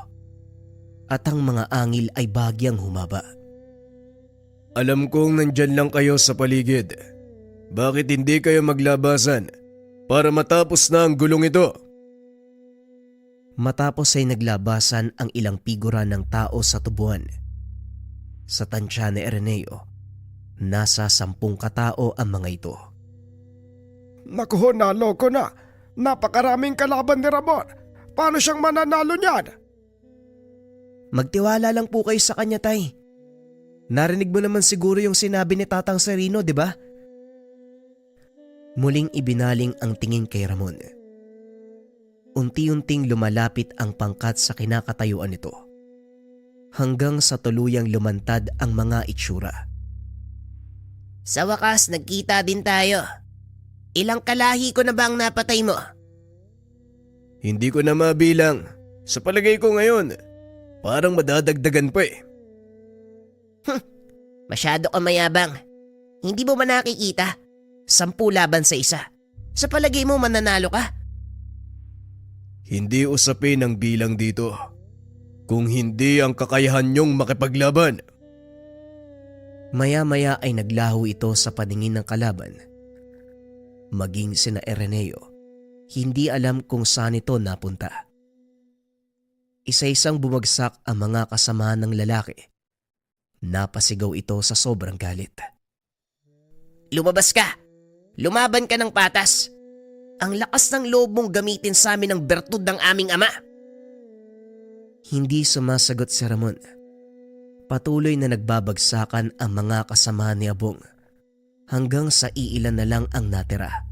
at ang mga angil ay bagyang humaba. Alam kong nandyan lang kayo sa paligid. Bakit hindi kayo maglabasan para matapos na ang gulong ito? Matapos ay naglabasan ang ilang figura ng tao sa tubuan. Sa tansya ni Araneo, nasa 10 katao ang mga ito. Naku, naloko na. Napakaraming kalaban ni Ramon. Paano siyang mananalo niyan? Magtiwala lang po kayo sa kanya, tay. Narinig mo naman siguro yung sinabi ni Tatang Serino, di ba? Muling ibinaling ang tingin kay Ramon. Unti-unting lumalapit ang pangkat sa kinakatayuan nito, hanggang sa tuluyang lumantad ang mga itsura. Sa wakas, nagkita din tayo. Ilang kalahi ko na ba ang napatay mo? Hindi ko na mabilang. Sa palagay ko ngayon, parang madadagdagan pa eh. Masyado ka mayabang. Hindi mo ba nakikita? 10 laban sa isa. Sa palagay mo mananalo ka? Hindi usapin ang bilang dito. Kung hindi ang kakayahan niyong makipaglaban. Maya-maya ay naglaho ito sa paningin ng kalaban. Maging sina Araneo, hindi alam kung saan ito napunta. Isa-isang bumagsak ang mga kasamahan ng lalaki. Napasigaw ito sa sobrang galit. Lumabas ka! Lumaban ka ng patas! Ang lakas ng loob mong gamitin sa amin ang bertud ng aming ama! Hindi sumasagot si Ramon. Patuloy na nagbabagsakan ang mga kasamahan ni Abong hanggang sa iilan na lang ang natira.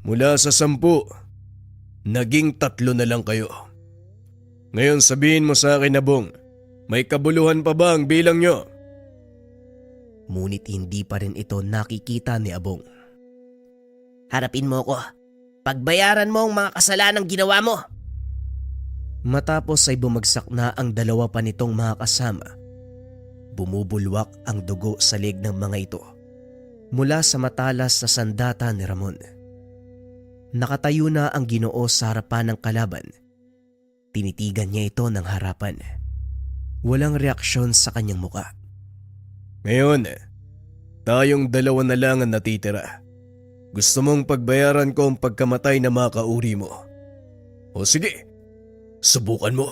Mula sa 10, naging 3 na lang kayo. Ngayon sabihin mo sa akin, Abong, may kabuluhan pa ba ang bilang nyo? Ngunit hindi pa rin ito nakikita ni Abong. Harapin mo ko. Pagbayaran mo ang mga kasalanang ginawa mo. Matapos ay bumagsak na ang dalawa pa nitong mga kasama. Bumubulwak ang dugo sa leg ng mga ito mula sa matalas na sandata ni Ramon. Nakatayo na ang Ginoo sa harapan ng kalaban. Tinitigan niya ito ng harapan. Walang reaksyon sa kanyang muka. Ngayon, tayong 2 na lang ang natitira. Gusto mong pagbayaran ko ang pagkamatay na mga kauri mo? O sige, subukan mo.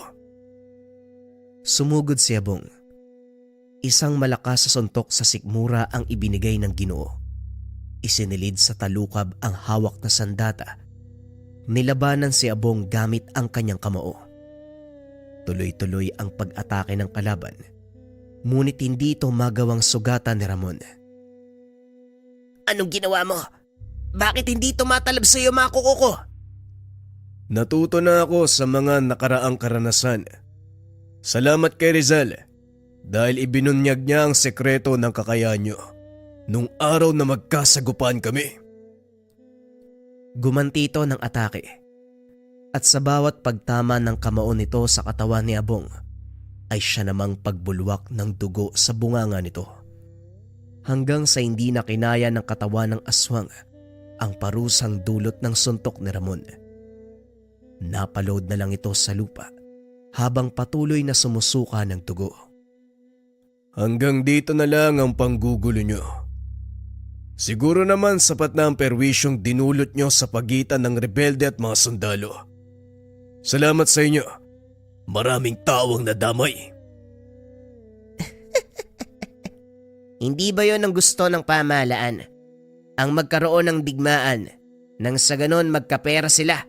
Sumugod si Abong. Isang malakas sa suntok sa sikmura ang ibinigay ng Ginoo. Isinilid sa talukab ang hawak na sandata. Nilabanan si Abong gamit ang kanyang kamao. Tuloy-tuloy ang pag-atake ng kalaban. Ngunit hindi ito magawang sugatan ni Ramon. Anong ginawa mo? Bakit hindi tumatalab sa iyo mga kuko ko? Natuto na ako sa mga nakaraang karanasan. Salamat kay Rizal dahil ibinunyag niya ang sekreto ng kakayahan niyo nung araw na magkasagupaan kami. Gumanti ito ng atake. At sa bawat pagtama ng kamao nito sa katawan ni Abong, ay siya namang pagbulwak ng dugo sa bunganga nito. Hanggang sa hindi na kinaya ng katawan ng aswang ang parusang dulot ng suntok ni Ramon. Napaload na lang ito sa lupa habang patuloy na sumusuka ng dugo. Hanggang dito na lang ang panggugulo niyo. Siguro naman sapat na ang perwisyong dinulot niyo sa pagitan ng rebelde at mga sundalo. Salamat sa inyo. Maraming tao ang nadamay. Hindi ba yon ang gusto ng pamahalaan? Ang magkaroon ng digmaan nang sa ganon magkapera sila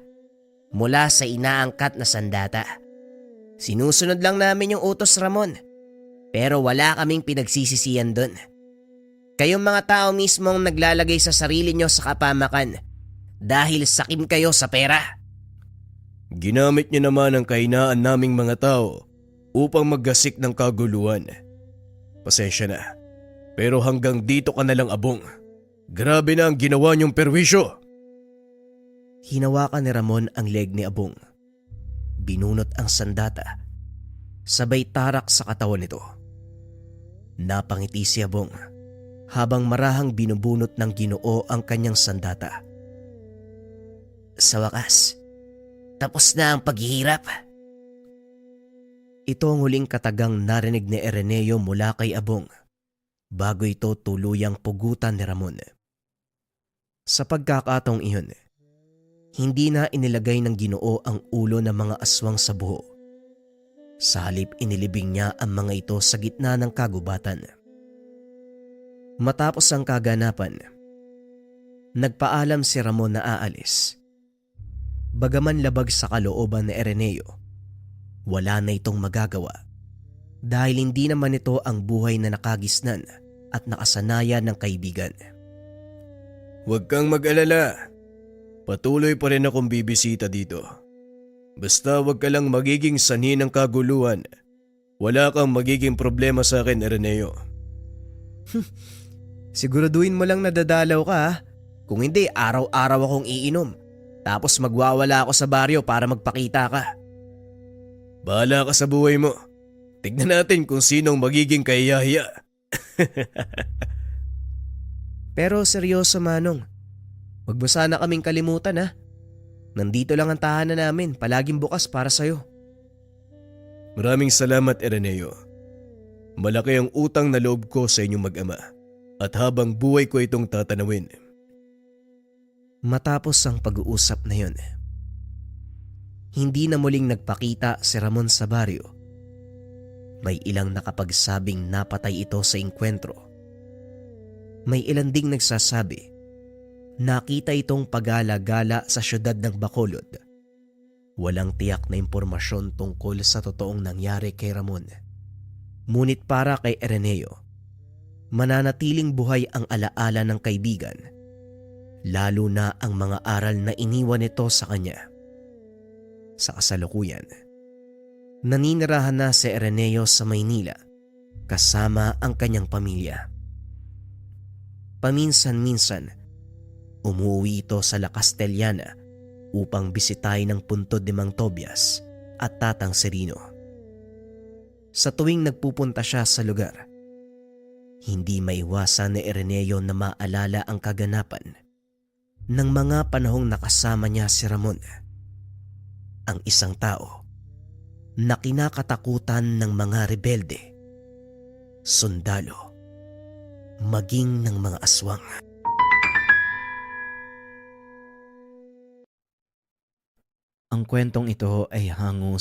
mula sa inaangkat na sandata. Sinusunod lang namin yung utos, Ramon. Pero wala kaming pinagsisisiyan doon. Kayong mga tao mismo ang naglalagay sa sarili nyo sa kapamakan dahil sakim kayo sa pera. Ginamit niyo naman ang kahinaan naming mga tao upang maggasik ng kaguluhan. Pasensya na. Pero hanggang dito ka na lang, Abong. Grabe na ang ginawa niyong perwisyo. Hinawakan ni Ramon ang leg ni Abong. Binunot ang sandata. Sabay tarak sa katawan nito. Napangiti si Abong habang marahang binubunot ng Ginoo ang kanyang sandata. Sa wakas, tapos na ang paghihirap. Ito ang huling katagang narinig ni Ireneo mula kay Abong bago ito tuluyang pugutan ni Ramon. Sa pagkakataong iyon, hindi na inilagay ng Ginoo ang ulo ng mga aswang sa buho. Sa halip inilibing niya ang mga ito sa gitna ng kagubatan. Matapos ang kaganapan, nagpaalam si Ramon na aalis. Bagaman labag sa kalooban ni Ireneo, wala na itong magagawa dahil hindi naman ito ang buhay na nakagisnan at nakasanayan ng kaibigan. Huwag kang mag-alala. Patuloy pa rin akong bibisita dito. Basta huwag ka lang magiging sanhi ng kaguluhan. Wala kang magiging problema sa akin, Ireneo. Siguraduhin mo lang nadadalaw ka ha. Kung hindi, araw-araw akong iinom. Tapos magwawala ako sa baryo para magpakita ka. Bahala ka sa buhay mo. Tignan natin kung sinong magiging kahiyahiya. Pero seryoso Manong, wag mo sana kaming kalimutan ha. Nandito lang ang tahanan namin, palaging bukas para sa'yo. Maraming salamat, Ireneo. Malaki ang utang na loob ko sa inyong mag-ama at habang buhay ko itong tatanawin. Matapos ang pag-uusap na yun, hindi na muling nagpakita si Ramon sa baryo. May ilang nakapagsabing napatay ito sa engkwentro. May ilan ding nagsasabi nakita itong pagala-gala sa syudad ng Bacolod. Walang tiyak na impormasyon tungkol sa totoong nangyari kay Ramon. Ngunit para kay Ireneo, mananatiling buhay ang alaala ng kaibigan. lalo na ang mga aral na iniwan nito sa kanya. Sa kasalukuyan, naninirahan na si Ireneo sa Maynila kasama ang kanyang pamilya. Paminsan-minsan, umuwi ito sa La Castellana upang bisitahin ang puntod ni Mang Tobias at Tatang Serino. Sa tuwing nagpupunta siya sa lugar, hindi maiwasan ni Ireneo na maalala ang kaganapan ng mga panahong nakasama niya si Ramon, ang isang tao na kinakatakutan ng mga rebelde, sundalo, maging ng mga aswang. Ang kwentong ito ay hango